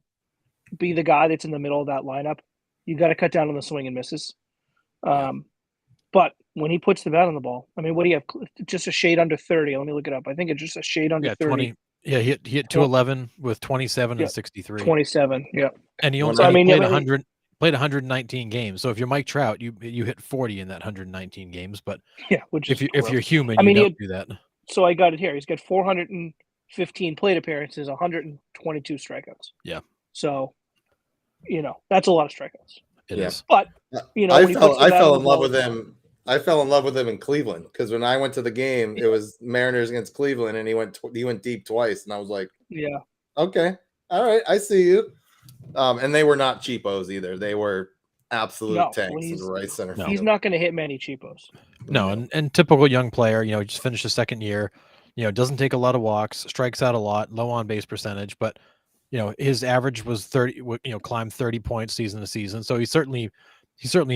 be the guy that's in the middle of that lineup. You got to cut down on the swing and misses. But when he puts the bat on the ball, I mean, what do you have? Just a shade under 30. Let me look it up. I think it's just a shade under 30. 20. Yeah, he hit 211 with 27 and 63. 27. Yeah, and he only played 119 games. So if you're Mike Trout, you hit 40 in that 119 games. But which if you're human, you don't do that. So I got it here. He's got 415 plate appearances, 122 strikeouts. Yeah. So, that's a lot of strikeouts. It is. But I fell in love with him. I fell in love with him in Cleveland because when I went to the game, it was Mariners against Cleveland, and he went deep twice, and I was like, yeah, okay, all right, I see you. And they were not cheapos either; they were absolute tanks in the right center field. He's not going to hit many cheapos. No, and typical young player, just finished his second year, doesn't take a lot of walks, strikes out a lot, low on base percentage, but his average was 30, climbed 30 points season to season. So he's certainly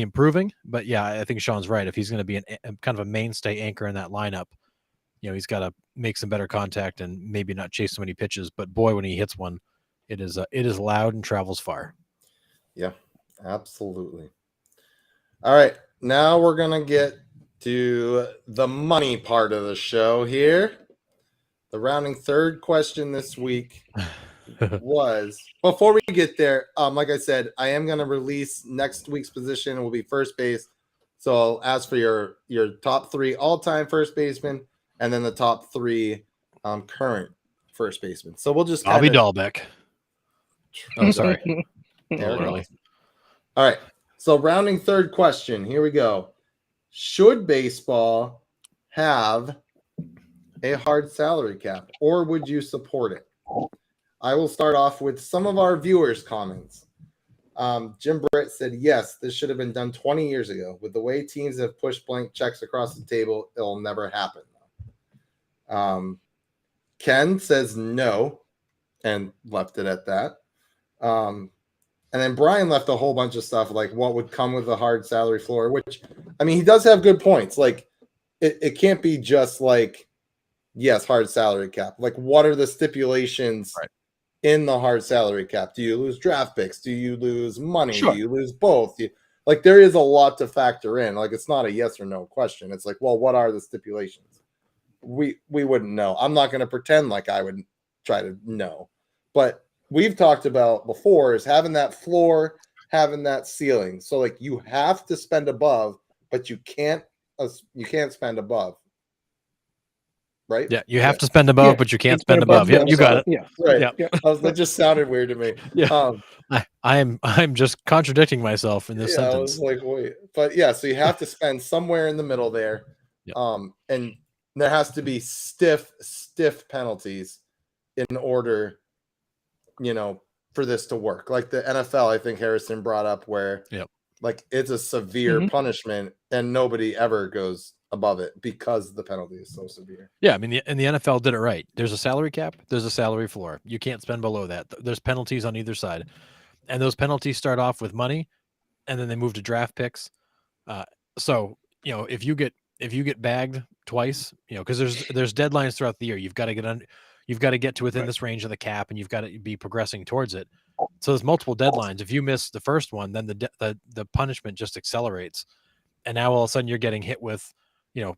improving, but yeah, I think Sean's right. If he's going to be a kind of a mainstay anchor in that lineup, he's got to make some better contact and maybe not chase so many pitches, but boy, when he hits one, it is loud and travels far. Yeah, absolutely. All right. Now we're going to get to the money part of the show here. The rounding third question this week was, before we get there, like I said, I am going to release next week's position. It will be first base. So I'll ask for your top 3 all-time first basemen and then the top 3 current first basemen. So we'll just Bobby Dahlbeck. Oh, sorry. All right. So rounding third question. Here we go. Should baseball have a hard salary cap, or would you support it? I will start off with some of our viewers' comments. Jim Britt said, yes, this should have been done 20 years ago. With the way teams have pushed blank checks across the table, it'll never happen. Ken says no and left it at that. And then Brian left a whole bunch of stuff like what would come with a hard salary floor, which, I mean, he does have good points. Like, it can't be just like, yes, hard salary cap. Like, what are the stipulations in the hard salary cap? Do you lose draft picks? Do you lose money? Sure. Do you lose both? Like, there is a lot to factor in. Like, it's not a yes or no question. It's like, well, what are the stipulations? We wouldn't know. I'm not going to pretend like I would try to know. But we've talked about before is having that floor, having that ceiling. So, like, you have to spend above, but you can't spend above. Right? Yeah, you have to spend above, but you can't spend above. Yeah, you got it. Yeah, right. Yeah. That just sounded weird to me. Yeah, I'm just contradicting myself in this sentence. I was like, wait, but yeah, so you have to spend somewhere in the middle there, and there has to be stiff penalties in order, for this to work. Like the NFL, I think Harrison brought up where, like it's a severe punishment, and nobody ever goes above it because the penalty is so severe. Yeah, I mean, and the NFL did it right. There's a salary cap, there's a salary floor. You can't spend below that. There's penalties on either side, and those penalties start off with money, and then they move to draft picks. So if you get bagged twice, because there's deadlines throughout the year. You've got to get to within this range of the cap, and you've got to be progressing towards it. So there's multiple deadlines. If you miss the first one, then the punishment just accelerates, and now all of a sudden you're getting hit with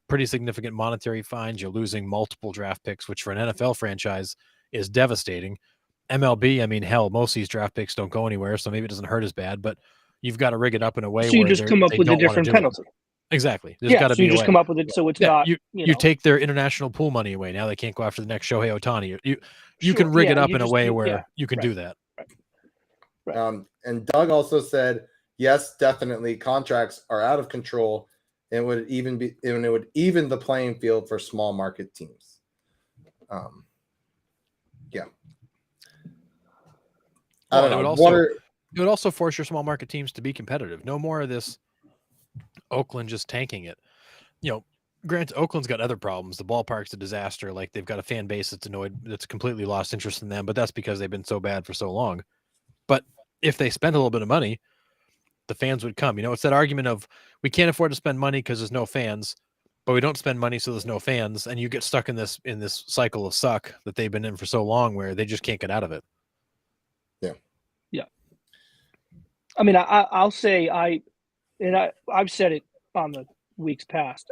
pretty significant monetary fines. You're losing multiple draft picks, which for an NFL franchise is devastating. MLB, I mean, hell, most of these draft picks don't go anywhere, so maybe it doesn't hurt as bad, but you've got to rig it up in a way so you where just come up with a different penalty. Exactly. There's got to so be you a just way. come up with it so it's not, you take their international pool money away. Now they can't go after the next Shohei Ohtani. You Sure, can rig it yeah, up you in a just- way you- where yeah, you can right. do that. Right. And Doug also said, yes, definitely contracts are out of control, and it would even the playing field for small market teams. Yeah. I don't know. It would also force your small market teams to be competitive. No more of this Oakland just tanking it. Granted, Oakland's got other problems. The ballpark's a disaster. Like, they've got a fan base that's completely lost interest in them, but that's because they've been so bad for so long. But if they spent a little bit of money, the fans would come. It's that argument of, we can't afford to spend money because there's no fans, but we don't spend money so there's no fans, and you get stuck in this cycle of suck that they've been in for so long, where they just can't get out of it. Yeah. I mean, I'll say I've said it on the weeks past.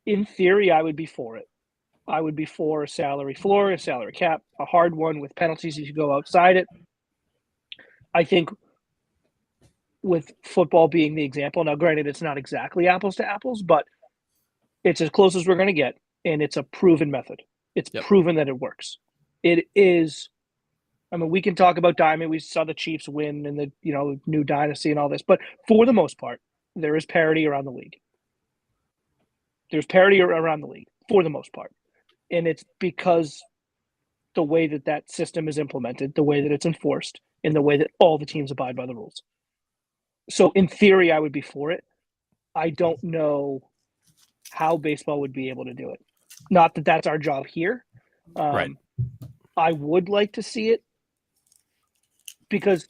In theory, I would be for it. I would be for a salary floor, a salary cap, a hard one with penalties if you go outside it. I think with football being the example, now granted, it's not exactly apples to apples, but it's as close as we're going to get, and it's a proven method. It's proven that it works. It is. I mean, we can talk about Diamond. We saw the Chiefs win in the new dynasty and all this, but for the most part, there is parity around the league. There's parity around the league for the most part, and it's because the way that system is implemented, the way that it's enforced, and the way that all the teams abide by the rules. So, in theory, I would be for it. I don't know how baseball would be able to do it. Not that that's our job here. Right. I would like to see it, because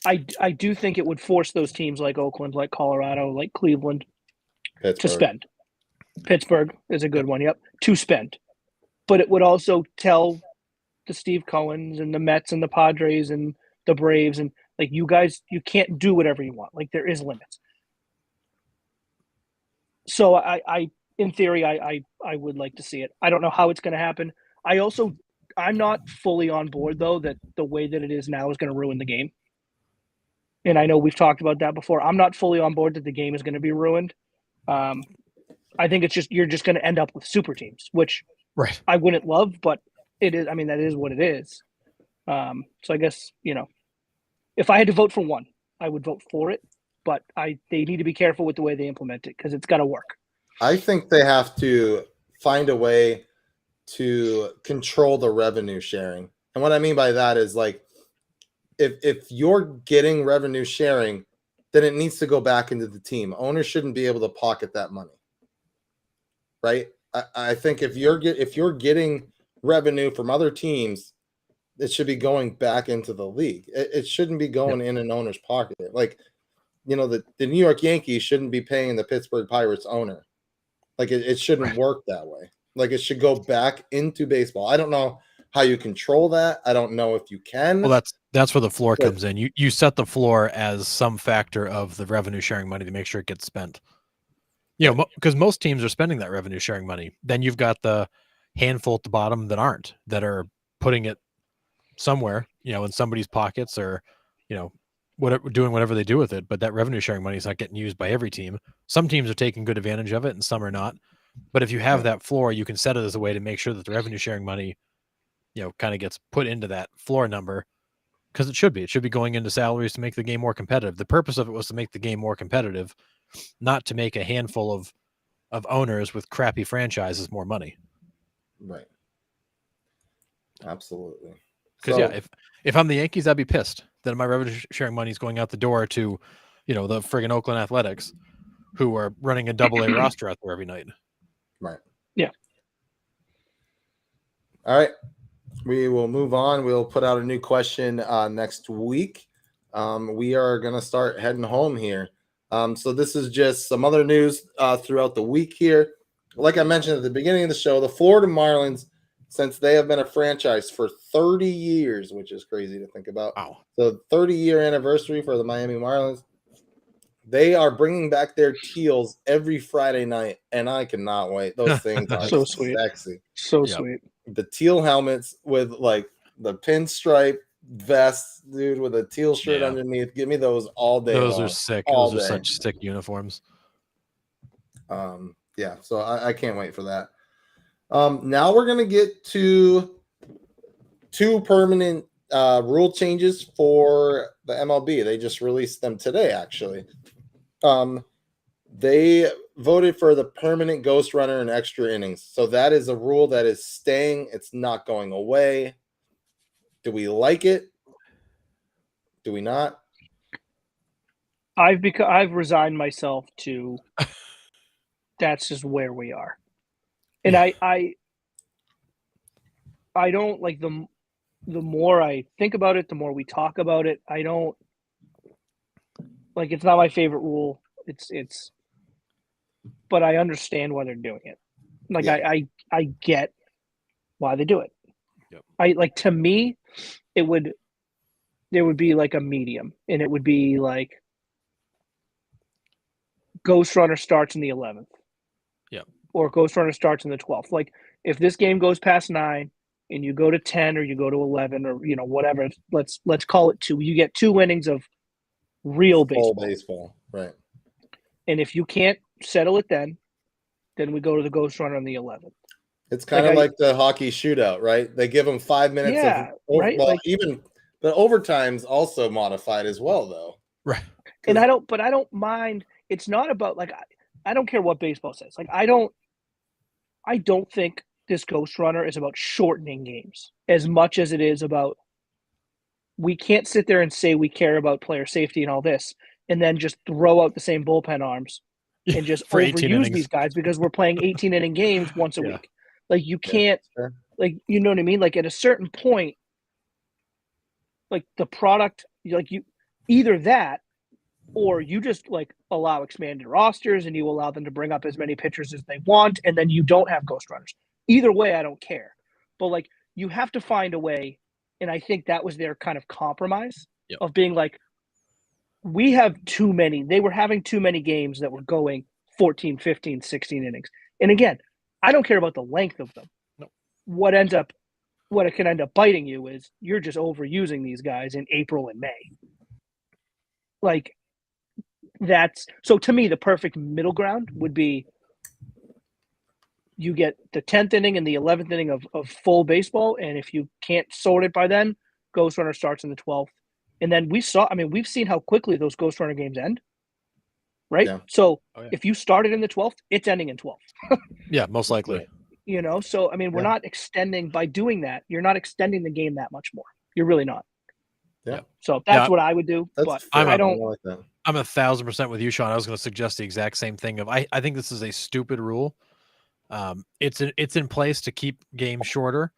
I do think it would force those teams like Oakland, like Colorado, like Cleveland to spend. Pittsburgh is a good one, to spend. But it would also tell the Steve Cohens and the Mets and the Padres and the Braves, and like, you guys, you can't do whatever you want. Like, there is limits. So I in theory, I would like to see it. I don't know how it's going to happen. I'm not fully on board, though, that the way that it is now is going to ruin the game. And I know we've talked about that before. I'm not fully on board that the game is going to be ruined. I think you're just going to end up with super teams, which I wouldn't love, but it is. I mean, that is what it is. So I guess, if I had to vote for one, I would vote for it. But they need to be careful with the way they implement it, because it's got to work. I think they have to find a way to control the revenue sharing. And what I mean by that is, like, if you're getting revenue sharing, then it needs to go back into the team. Owners shouldn't be able to pocket that money. Right? I think if you're getting revenue from other teams, it should be going back into the league. It shouldn't be going in an owner's pocket. Like, the New York Yankees shouldn't be paying the Pittsburgh Pirates owner. Like, it shouldn't work that way. Like, it should go back into baseball. I don't know how you control that. I don't know if you can. Well, that's where the floor comes in. You set the floor as some factor of the revenue sharing money to make sure it gets spent. Because most teams are spending that revenue sharing money. Then you've got the handful at the bottom that aren't, that are putting it somewhere, in somebody's pockets, or, doing whatever they do with it. But that revenue sharing money is not getting used by every team. Some teams are taking good advantage of it and some are not. But if you have that floor, you can set it as a way to make sure that the revenue sharing money, kind of gets put into that floor number, because it should be going into salaries to make the game more competitive. The purpose of it was to make the game more competitive, not to make a handful of owners with crappy franchises more money. Right. Absolutely. Because if I'm the Yankees, I'd be pissed that my revenue sharing money is going out the door to, the friggin' Oakland Athletics, who are running a double-A roster out there every night. Right. Yeah. All right. We will move on. We'll put out a new question next week. We are going to start heading home here. So this is just some other news throughout the week here. Like I mentioned at the beginning of the show, the Florida Marlins, since they have been a franchise for 30 years, which is crazy to think about. Wow. The 30-year anniversary for the Miami Marlins. They are bringing back their teals every Friday night, and I cannot wait. Those things are so sweet. Sexy. So sweet. The teal helmets with, like, the pinstripe vest, dude, with a teal shirt Yeah. underneath. Give me those all day. Those long, are sick. all Those are day. such sick uniforms. Yeah, so I can't wait for that. Now we're gonna get to 2 permanent rule changes for the MLB. They just released them today, actually. They voted for the permanent ghost runner and extra innings. So that is a rule that is staying. It's not going away. Do we like it? Do we not? I've resigned myself to that's just where we are. And I don't like the more I think about it, the more we talk about it. I don't like it's not my favorite rule. It's but I understand why they're doing it. Like Yeah. I get why they do it. Yep. I like to me, there would be like a medium, and it would be like Ghost Runner starts in the 11th. Yep. Or Ghost Runner starts in the 12th. Like if this game goes past 9 and you go to 10 or you go to 11 or whatever, let's call it 2. You get 2 innings of real baseball. Full baseball, right? And if you can't settle it then we go to the Ghost Runner on the 11th. It's kind of like the hockey shootout, right? They give them 5 minutes Yeah, of right? well, Like, even the overtime's also modified as well, though. Right. And I don't mind. It's not about like I don't care what baseball says. Like I don't think this Ghost Runner is about shortening games as much as it is about we can't sit there and say we care about player safety and all this and then just throw out the same bullpen arms and just For 18 overuse innings. these guys because we're playing 18 inning games once a Yeah. week. Like you can't Sure. like you know what I mean? Like at a certain point, like the product, like you either that or you just like allow expanded rosters and you allow them to bring up as many pitchers as they want, and then you don't have Ghost Runners. Either way, I don't care. But like you have to find a way, and I think that was their kind of compromise of being like, we have too many. They were having too many games that were going 14, 15, 16 innings. And again, I don't care about the length of them. No. What it can end up biting you is you're just overusing these guys in April and May. Like that's so to me, the perfect middle ground would be you get the 10th inning and the 11th inning of full baseball. And if you can't sort it by then, Ghost Runner starts in the 12th. And then we've seen how quickly those Ghost Runner games end. Right. Yeah. So if you started in the 12th, it's ending in 12th. Yeah, most likely. So, I mean, we're not extending by doing that. You're not extending the game that much more. You're really not. Yeah. So that's what I would do. But I don't like that. I'm 1,000% with you, Sean. I was going to suggest the exact same thing. I think this is a stupid rule. It's in place to keep games shorter,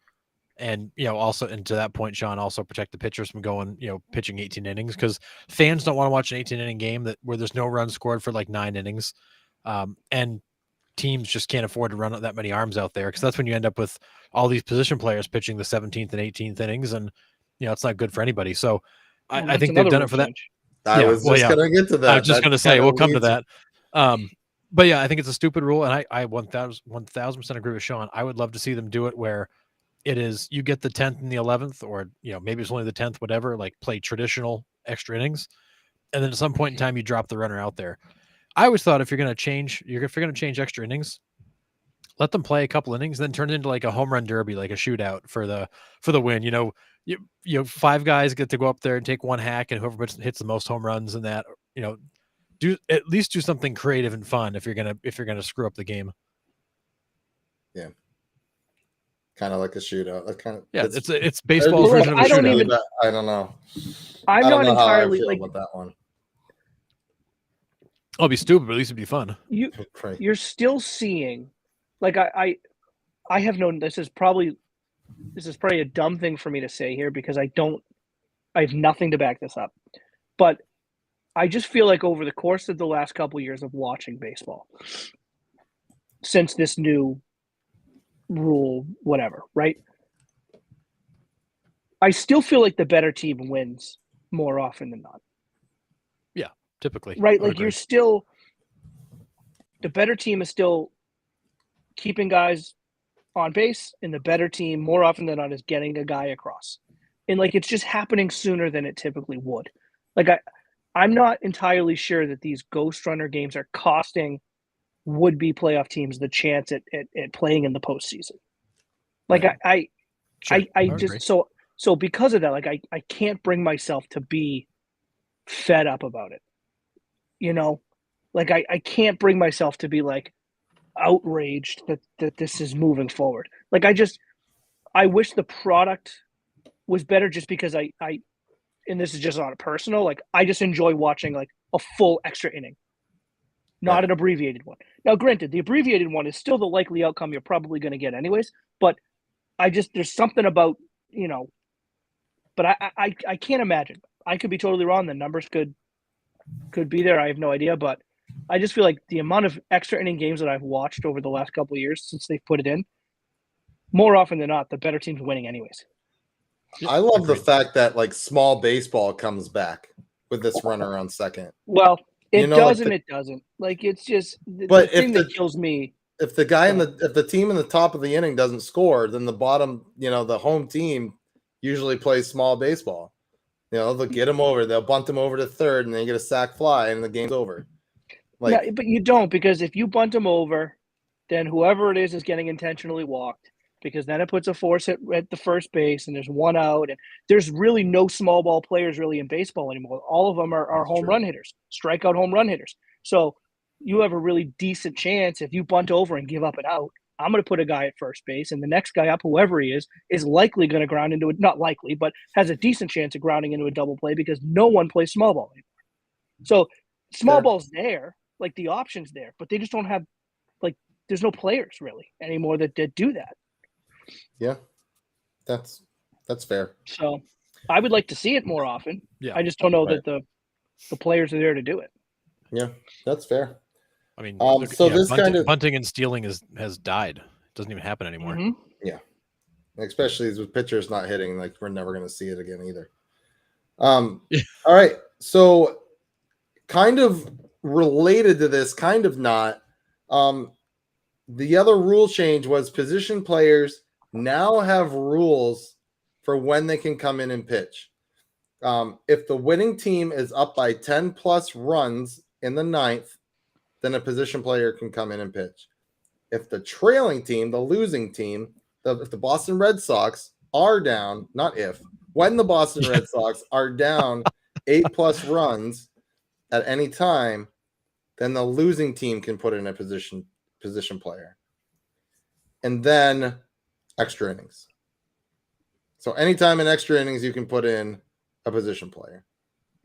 and also, and to that point, Sean, also protect the pitchers from going pitching 18 innings because fans don't want to watch an 18 inning game where there's no runs scored for like 9 innings, and teams just can't afford to run that many arms out there because that's when you end up with all these position players pitching the 17th and 18th innings, and it's not good for anybody. So I think they've done it for that. I was just gonna get to that. I was just gonna say we'll come to that. But yeah, I think it's a stupid rule, and I 1,000% agree with Sean. I would love to see them do it where it is you get the 10th and the 11th, or maybe it's only the 10th, whatever. Like play traditional extra innings, and then at some point in time you drop the runner out there. I always thought if you're going to change extra innings, let them play a couple innings, then turn it into like a home run derby, like a shootout for the win. You 5 guys get to go up there and take one hack, and whoever hits the most home runs in that, at least do something creative and fun if you're gonna screw up the game. Yeah. Kind of like a shootout. That kind of it's baseball's version of a shootout. I don't know. I'm not entirely like about that one. I'll be stupid, but at least it'd be fun. You're still seeing, like I have known this is probably a dumb thing for me to say here because I have nothing to back this up, but I just feel like over the course of the last couple of years of watching baseball, since this new rule, whatever, right? I still feel like the better team wins more often than not. Yeah, typically. Right, like you're still the better team is still keeping guys on base, and the better team more often than not is getting a guy across. and like it's just happening sooner than it typically would. Like I'm not entirely sure that these Ghost Runner games are costing would-be playoff teams the chance at playing in the postseason. Like Right. I just so because of that, like I can't bring myself to be fed up about it. You know, like I can't bring myself to be like outraged that this is moving forward. Like I wish the product was better just because I and this is just on a personal, like I just enjoy watching like a full extra inning, not an abbreviated one. Now, granted, the abbreviated one is still the likely outcome you're probably going to get anyways, but there's something about, but I can't imagine. I could be totally wrong. The numbers could be there. I have no idea, but I just feel like the amount of extra inning games that I've watched over the last couple of years since they've put it in, more often than not, the better team's winning anyways. I love the fact that like small baseball comes back with this runner on second. Well, it doesn't. It doesn't. Like it's just. But the thing that kills me. If the guy if the team in the top of the inning doesn't score, then the bottom, the home team usually plays small baseball. They'll get him over. They'll bunt him over to third, and they get a sac fly, and the game's over. Like, no, but you don't, because if you bunt him over, then whoever it is getting intentionally walked, because then it puts a force hit at the first base, and there's one out, and there's really no small ball players really in baseball anymore. All of them are home run hitters, strikeout home run hitters. So you have a really decent chance if you bunt over and give up an out. I'm going to put a guy at first base, and the next guy up, whoever he is likely going to ground into it. Not likely, but has a decent chance of grounding into a double play because no one plays small ball anymore. So small ball's there, like the option's there, but they just don't have, like, there's no players really anymore that do that. Yeah, that's fair. So I would like to see it more often. Yeah, I just don't know that the players are there to do it. Yeah, that's fair. I mean, bunting and stealing has died. It doesn't even happen anymore. Mm-hmm. Yeah, especially with pitchers not hitting, like we're never going to see it again either. All right, so kind of related to this, kind of not. The other rule change was position players now have rules for when they can come in and pitch. If the winning team is up by 10 plus runs in the ninth, then a position player can come in and pitch. If the trailing team, the losing team, if the Boston Red Sox are down, when the Boston Red Sox are down 8 plus runs at any time, then the losing team can put in a position player. And then extra innings. So anytime in extra innings, you can put in a position player.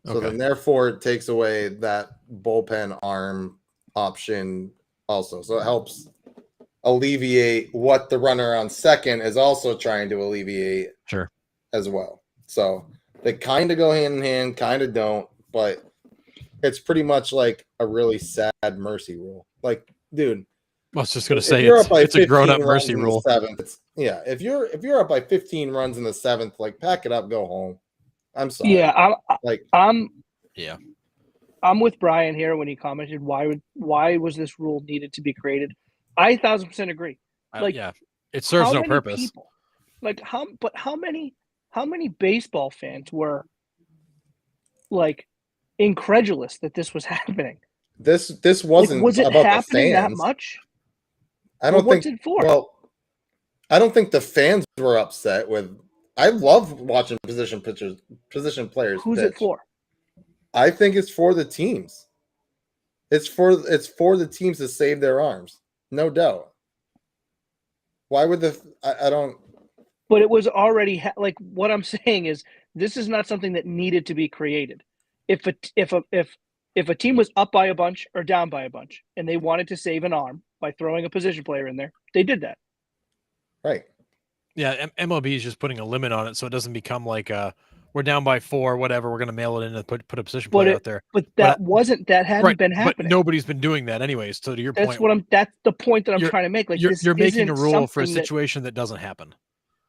So then therefore it takes away that bullpen arm option also. So it helps alleviate what the runner on second is also trying to alleviate as well. So they kind of go hand in hand, kind of don't, but it's pretty much like a really sad mercy rule. Like, dude, I was just going to say it's a grown-up mercy rule. If you're up by 15 runs in the seventh, like pack it up, go home. I'm sorry. Yeah, I'm yeah. I'm with Brian here when he commented why was this rule needed to be created. I 1,000% agree. Like, it serves no purpose. People, like how many baseball fans were like incredulous that this was happening? This wasn't was it about happening the fans that much? I don't what's it for? Well, I don't think the fans were upset with. I love watching position players. Who's pitch. It for? I think it's for the teams. It's for the teams to save their arms, no doubt. Why would I don't? But it was already like what I'm saying is this is not something that needed to be created. If a team was up by a bunch or down by a bunch and they wanted to save an arm by throwing a position player in there, they did that. Right. Yeah, MLB is just putting a limit on it so it doesn't become like we're down by 4, whatever, we're going to mail it in and put a position player out there. But that hadn't been happening. But nobody's been doing that anyways. So to your point, that's the point that I'm trying to make. Like you're making a rule for a situation that doesn't happen.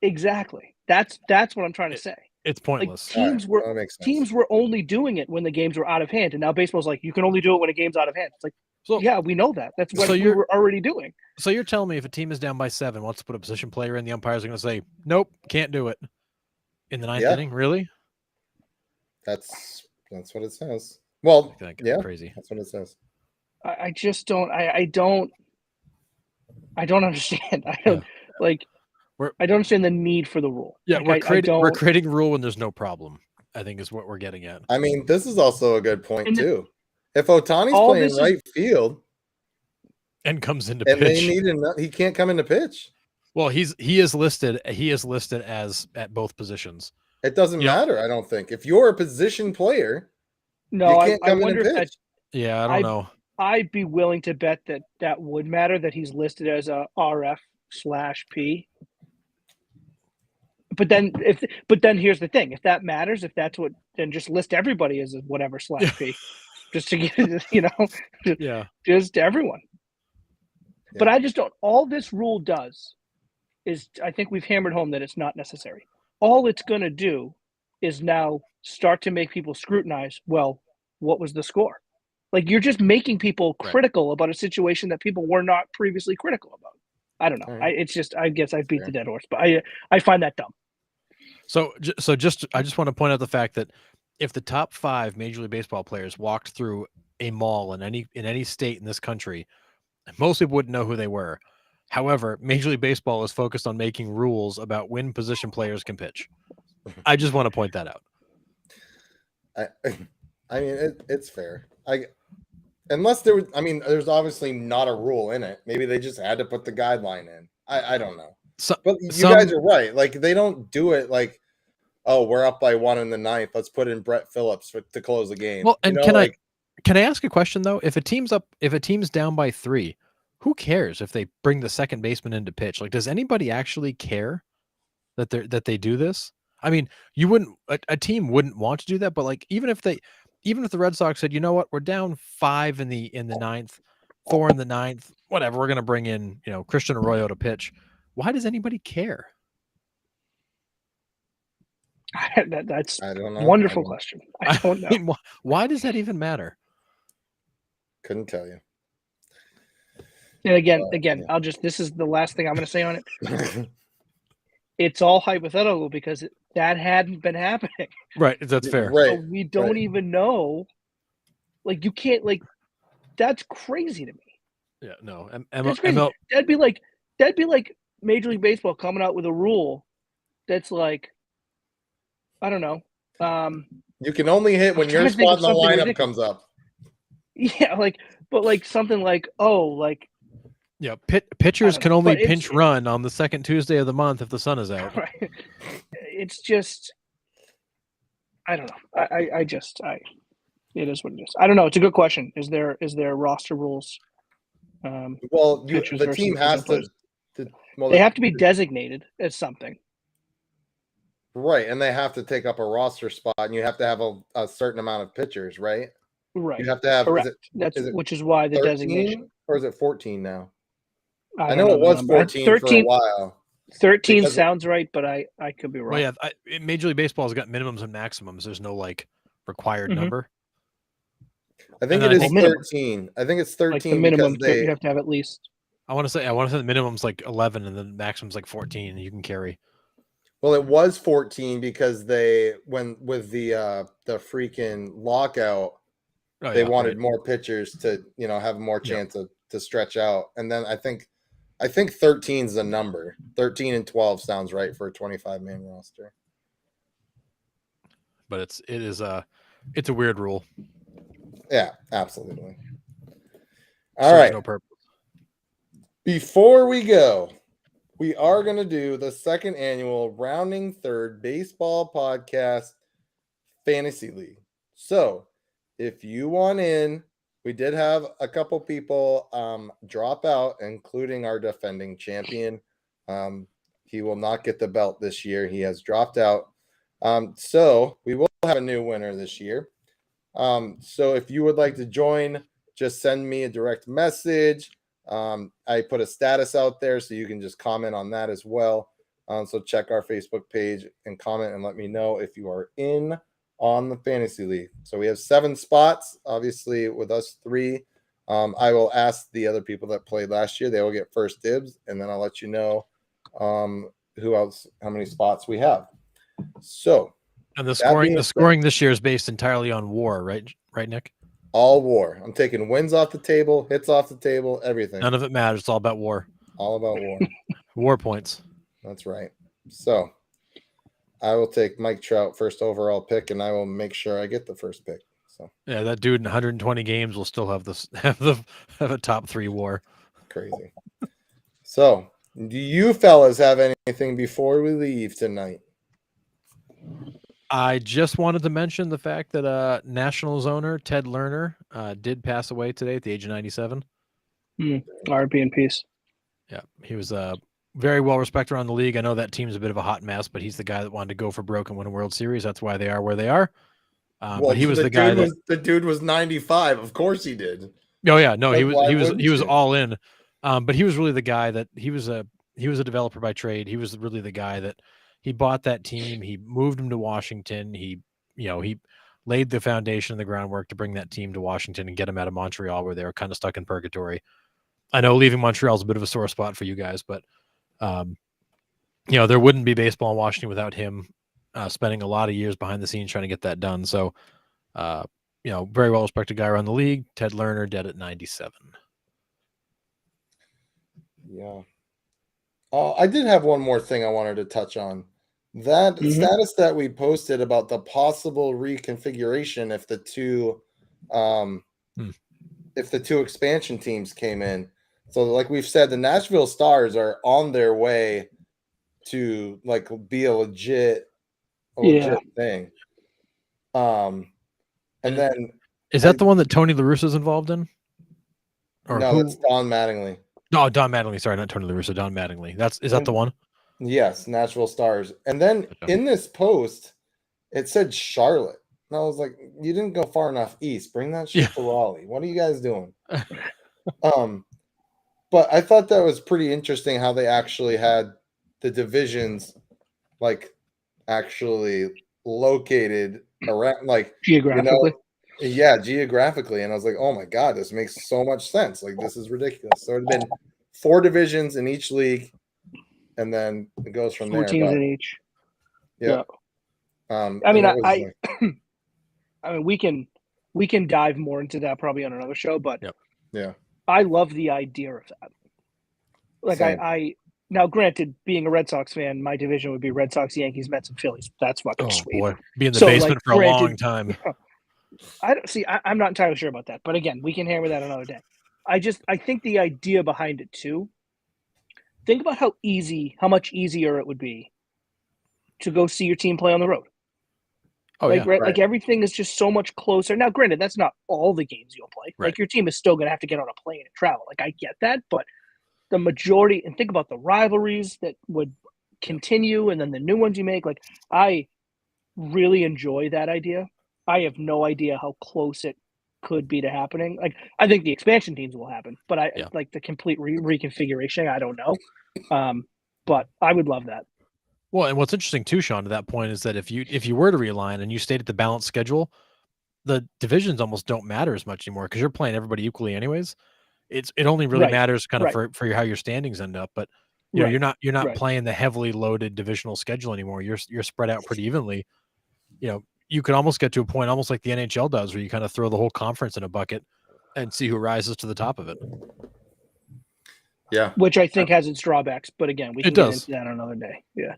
Exactly. That's what I'm trying to say. It's pointless. Like, teams were only doing it when the games were out of hand, and now baseball's like you can only do it when a game's out of hand. It's like, yeah, we know that. That's what we were already doing. So you're telling me if a team is down by 7, wants to put a position player in, the umpires are going to say, nope, can't do it. in the ninth Yeah. inning. Really? That's what it says. Well, That's yeah, crazy. that's what it says. I just don't. I don't understand. I don't like. I don't understand the need for the rule. Yeah, like, we're creating a rule when there's no problem, I think is what we're getting at. I mean, this is also a good point And too. If Ohtani's all playing this is- right field And comes into and they pitch. need he can't come into pitch. Well, he is listed as at both positions. It doesn't Yeah. matter, I don't think. If you're a position player, No, you can't I come in wonder and if that. pitch. Yeah, I don't know. I'd be willing to bet that would matter, that he's listed as a RF/P. But then here's the thing: if that matters, if that's what, then just list everybody as a whatever /P, just to get Yeah. just everyone. Yeah. But I just don't. All this rule does is, I think we've hammered home that it's not necessary. All it's going to do is now start to make people scrutinize. Well, what was the score? Like, you're just making people critical about a situation that people were not previously critical about. I don't know. Right. I guess I beat the dead horse, but I find that dumb. So I just want to point out the fact that if the top 5 Major League Baseball players walked through a mall in any state in this country, most people wouldn't know who they were. However, Major League Baseball is focused on making rules about when position players can pitch. I just want to point that out. I mean, it's fair. Unless there was, I mean, there's obviously not a rule in it. Maybe they just had to put the guideline in. I don't know. But you guys are right. Like, they don't do it like, oh, we're up by 1 in the 9th. Let's put in Brett Phillips to close the game. Well, and can I ask a question though? If a team's down by 3, who cares if they bring the second baseman into pitch? Like, does anybody actually care that they do this? I mean, you wouldn't, a team wouldn't want to do that, but like, even if the Red Sox said, you know what, we're down 5 in the 9th, 4 in the 9th, whatever, we're going to bring in, Christian Arroyo to pitch. Why does anybody care? That's I don't know. Wonderful question. I don't know. I mean, why does that even matter? Couldn't tell you. And again, yeah. this is the last thing I'm going to say on it. It's all hypothetical because that hadn't been happening. Right. That's fair. Right. So we don't even know. Like, you can't, like, that's crazy to me. Yeah, no. That'd be like Major League Baseball coming out with a rule that's like, I don't know. You can only hit when your spot in the lineup comes up. Yeah, but something like, yeah, pitchers can only pinch run on the second Tuesday of the month if the sun is out. Right. It's just, I don't know. It is what it is. I don't know. It's a good question. Is there roster rules? Well, the team has to. They have to be designated as something. Right, and they have to take up a roster spot, and you have to have a certain amount of pitchers, right? Right. You have to have. Correct. Which is why the 13, designation. Or is it 14 now? I know it was 14 for a while. 13 sounds right, but I could be wrong. Well, yeah, Major League Baseball has got minimums and maximums. There's no required number. I think it is 13. I think it's 13 like the minimum. Because You have to have at least. I want to say the minimum's 11 and the maximum's 14, and you can carry. Well, it was 14 because they with the freaking lockout, they wanted more pitchers to have more chance to stretch out, and then I think 13 is the number. 13 and 12 sounds right for a 25-man roster. But it's a weird rule. Yeah, absolutely. All right. No purpose. Before we go, we are going to do the second annual Rounding Third Baseball Podcast Fantasy League. So, if you want in, we did have a couple people drop out, including our defending champion. He will not get the belt this year. He has dropped out. So, we will have a new winner this year. So, if you would like to join, just send me a direct message. I put a status out there, so you can just comment on that as well. So check our Facebook page and comment and let me know if you are in on the fantasy league. So we have 7 spots, obviously with us 3. I will ask the other people that played last year. They will get first dibs, and then I'll let you know who else, how many spots we have. So, And the that scoring, being the said, scoring this year is based entirely on WAR, right? Right, Nick? all WAR. I'm taking wins off the table, hits off the table, everything. None of it matters. It's all about WAR. All about WAR. WAR points. That's right. So, I will take Mike Trout first overall pick, and I will make sure I get the first pick. So Yeah, that dude in 120 games will still have this have a top 3 WAR. crazy. So, do you fellas have anything before we leave tonight? I just wanted to mention the fact that Nationals owner Ted Lerner did pass away today at the age of 97. RP in peace. Yeah, he was very well respected around the league. I know that team's a bit of a hot mess, but he's the guy that wanted to go for broke and win a World Series. That's why they are where they are. But he was the guy that the dude was 95. Of course he did. Oh yeah, no, Like, he why was wouldn't you? all in. But he was really the guy that he was a developer by trade. He was really the guy that he bought that team. He moved him to Washington. He laid the foundation and the groundwork to bring that team to Washington and get them out of Montreal, where they were kind of stuck in purgatory. I know leaving Montreal is a bit of a sore spot for you guys, but there wouldn't be baseball in Washington without him spending a lot of years behind the scenes trying to get that done. So, very well respected guy around the league. Ted Lerner, dead at 97. Yeah. I did have one more thing I wanted to touch on. That status that we posted about the possible reconfiguration if the two expansion teams came in. So, like we've said, the Nashville Stars are on their way to be a legit thing. And then is that the one that Tony La Russa is involved in? Or no, that's Don Mattingly. No, Don Mattingly. Sorry, not Tony La Russa. Don Mattingly. Is that the one? Yes, Nashville Stars. And then in this post, it said Charlotte. And I was like, you didn't go far enough east. Bring that shit to Raleigh. What are you guys doing? But I thought that was pretty interesting how they actually had the divisions actually located around geographically. Geographically. And I was like, oh my God, this makes so much sense. This is ridiculous. So it had been 4 divisions in each league, and then it goes from 4 there. teams in each. Yeah. We can dive more into that probably on another show, but yeah, I love the idea of that. I now, granted, being a Red Sox fan, my division would be Red Sox, Yankees, Mets, and Phillies. That's fucking sweet. Boy, be in the basement for a long time. I'm not entirely sure about that, but again, we can hammer that another day. I think the idea behind it too. Think about how much easier it would be to go see your team play on the road. Like everything is just so much closer. Now, granted, that's not all the games you'll play. Right. Like your team is still going to have to get on a plane and travel. Like I get that, but the majority, and think about the rivalries that would continue, and then the new ones you make. Like I really enjoy that idea. I have no idea how close it could be to happening. Like I think the expansion teams will happen, but like the complete reconfiguration. I don't know, but I would love that. Well, and what's interesting too, Sean, to that point is that if you were to realign and you stayed at the balanced schedule, the divisions almost don't matter as much anymore because you're playing everybody equally anyways. It only really matters kind of for how your standings end up, but you're not playing the heavily loaded divisional schedule anymore. You're spread out pretty evenly. You could almost get to a point almost like the NHL does, where you kind of throw the whole conference in a bucket and see who rises to the top of it. Yeah, which I think has its drawbacks, but again, we can get into that another day. Yeah.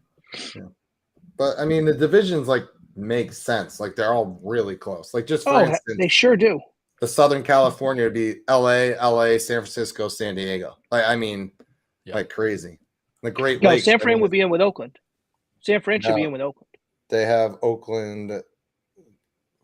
But I mean, the divisions make sense. Like they're all really close. Like just for instance, they sure do. The Southern California would be LA, San Francisco, San Diego. Like crazy. The Great Lakes. San Fran would be in with Oakland. San Fran should be in with Oakland. They have Oakland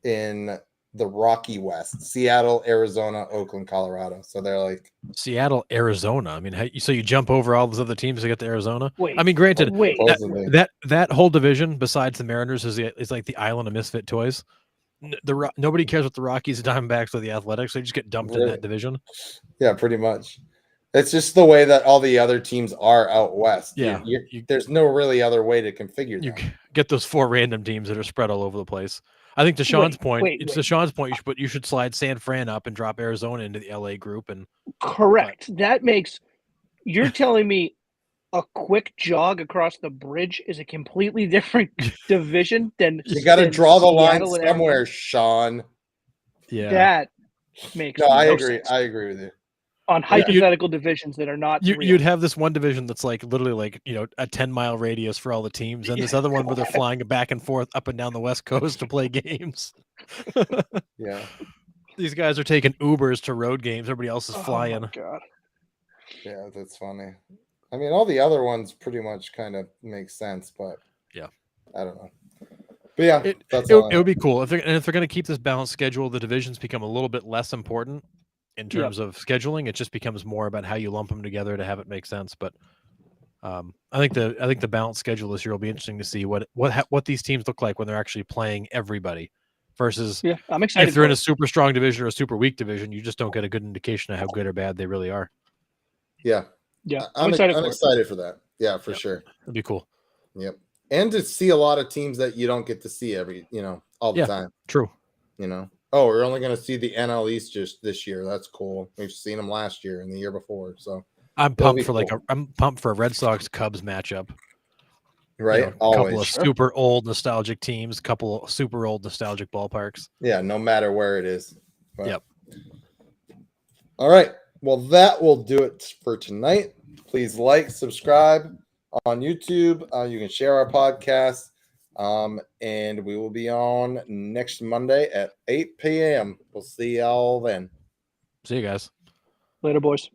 in the Rocky West. Seattle, Arizona, Oakland, Colorado. So they're like Seattle, Arizona. I mean, so you jump over all those other teams to get to Arizona. Wait, I mean, granted, that whole division besides the Mariners is like the island of misfit toys. Nobody cares what the Rockies, the Diamondbacks, or the Athletics. They just get dumped in that division. Yeah, pretty much. It's just the way that all the other teams are out west. Yeah, there's no really other way to configure them. You get those 4 random teams that are spread all over the place. I think to Sean's point, you should slide San Fran up and drop Arizona into the LA group. And correct. That makes you're telling me a quick jog across the bridge is a completely different division than You got to than draw the line Seattle and somewhere, Arizona. Sean. Yeah. That makes No, I no agree. sense. I agree with you. On hypothetical divisions that are not real. You'd have this one division that's like literally like, you know, a 10-mile radius for all the teams, and this other one where they're flying back and forth up and down the West Coast to play games. Yeah. These guys are taking Ubers to road games. Everybody else is Oh my flying. God. Yeah, that's funny. I mean, all the other ones pretty much kind of make sense, but Yeah. I don't know. But yeah, It that's all I would be cool if they're going to keep this balanced schedule. The divisions become a little bit less important in Yep. terms of scheduling. It just becomes more about how you lump them together to have it make sense. But I think the balanced schedule this year will be interesting to see what these teams look like when they're actually playing everybody versus Yeah, I'm excited. if they're in for a super strong division or a super weak division. You just don't get a good indication of how good or bad they really are. Yeah. Yeah, I'm excited. I'm for excited for that. Yeah, for Yep. sure. It'd be cool. Yep. And to see a lot of teams that you don't get to see all the Yeah. time. True. Oh, we're only going to see the NL East just this year. That's cool. We've seen them last year and the year before. So I'm It'll pumped be for cool. I'm pumped for a Red Sox Cubs matchup. right, A always. couple of super old nostalgic teams, couple super old nostalgic ballparks. Yeah, no matter where it is. But- Yep. All right. Well, that will do it for tonight. Please like, subscribe on YouTube. You can share our podcast. And we will be on next Monday at 8 p.m. We'll see y'all then. See you guys. Later, boys.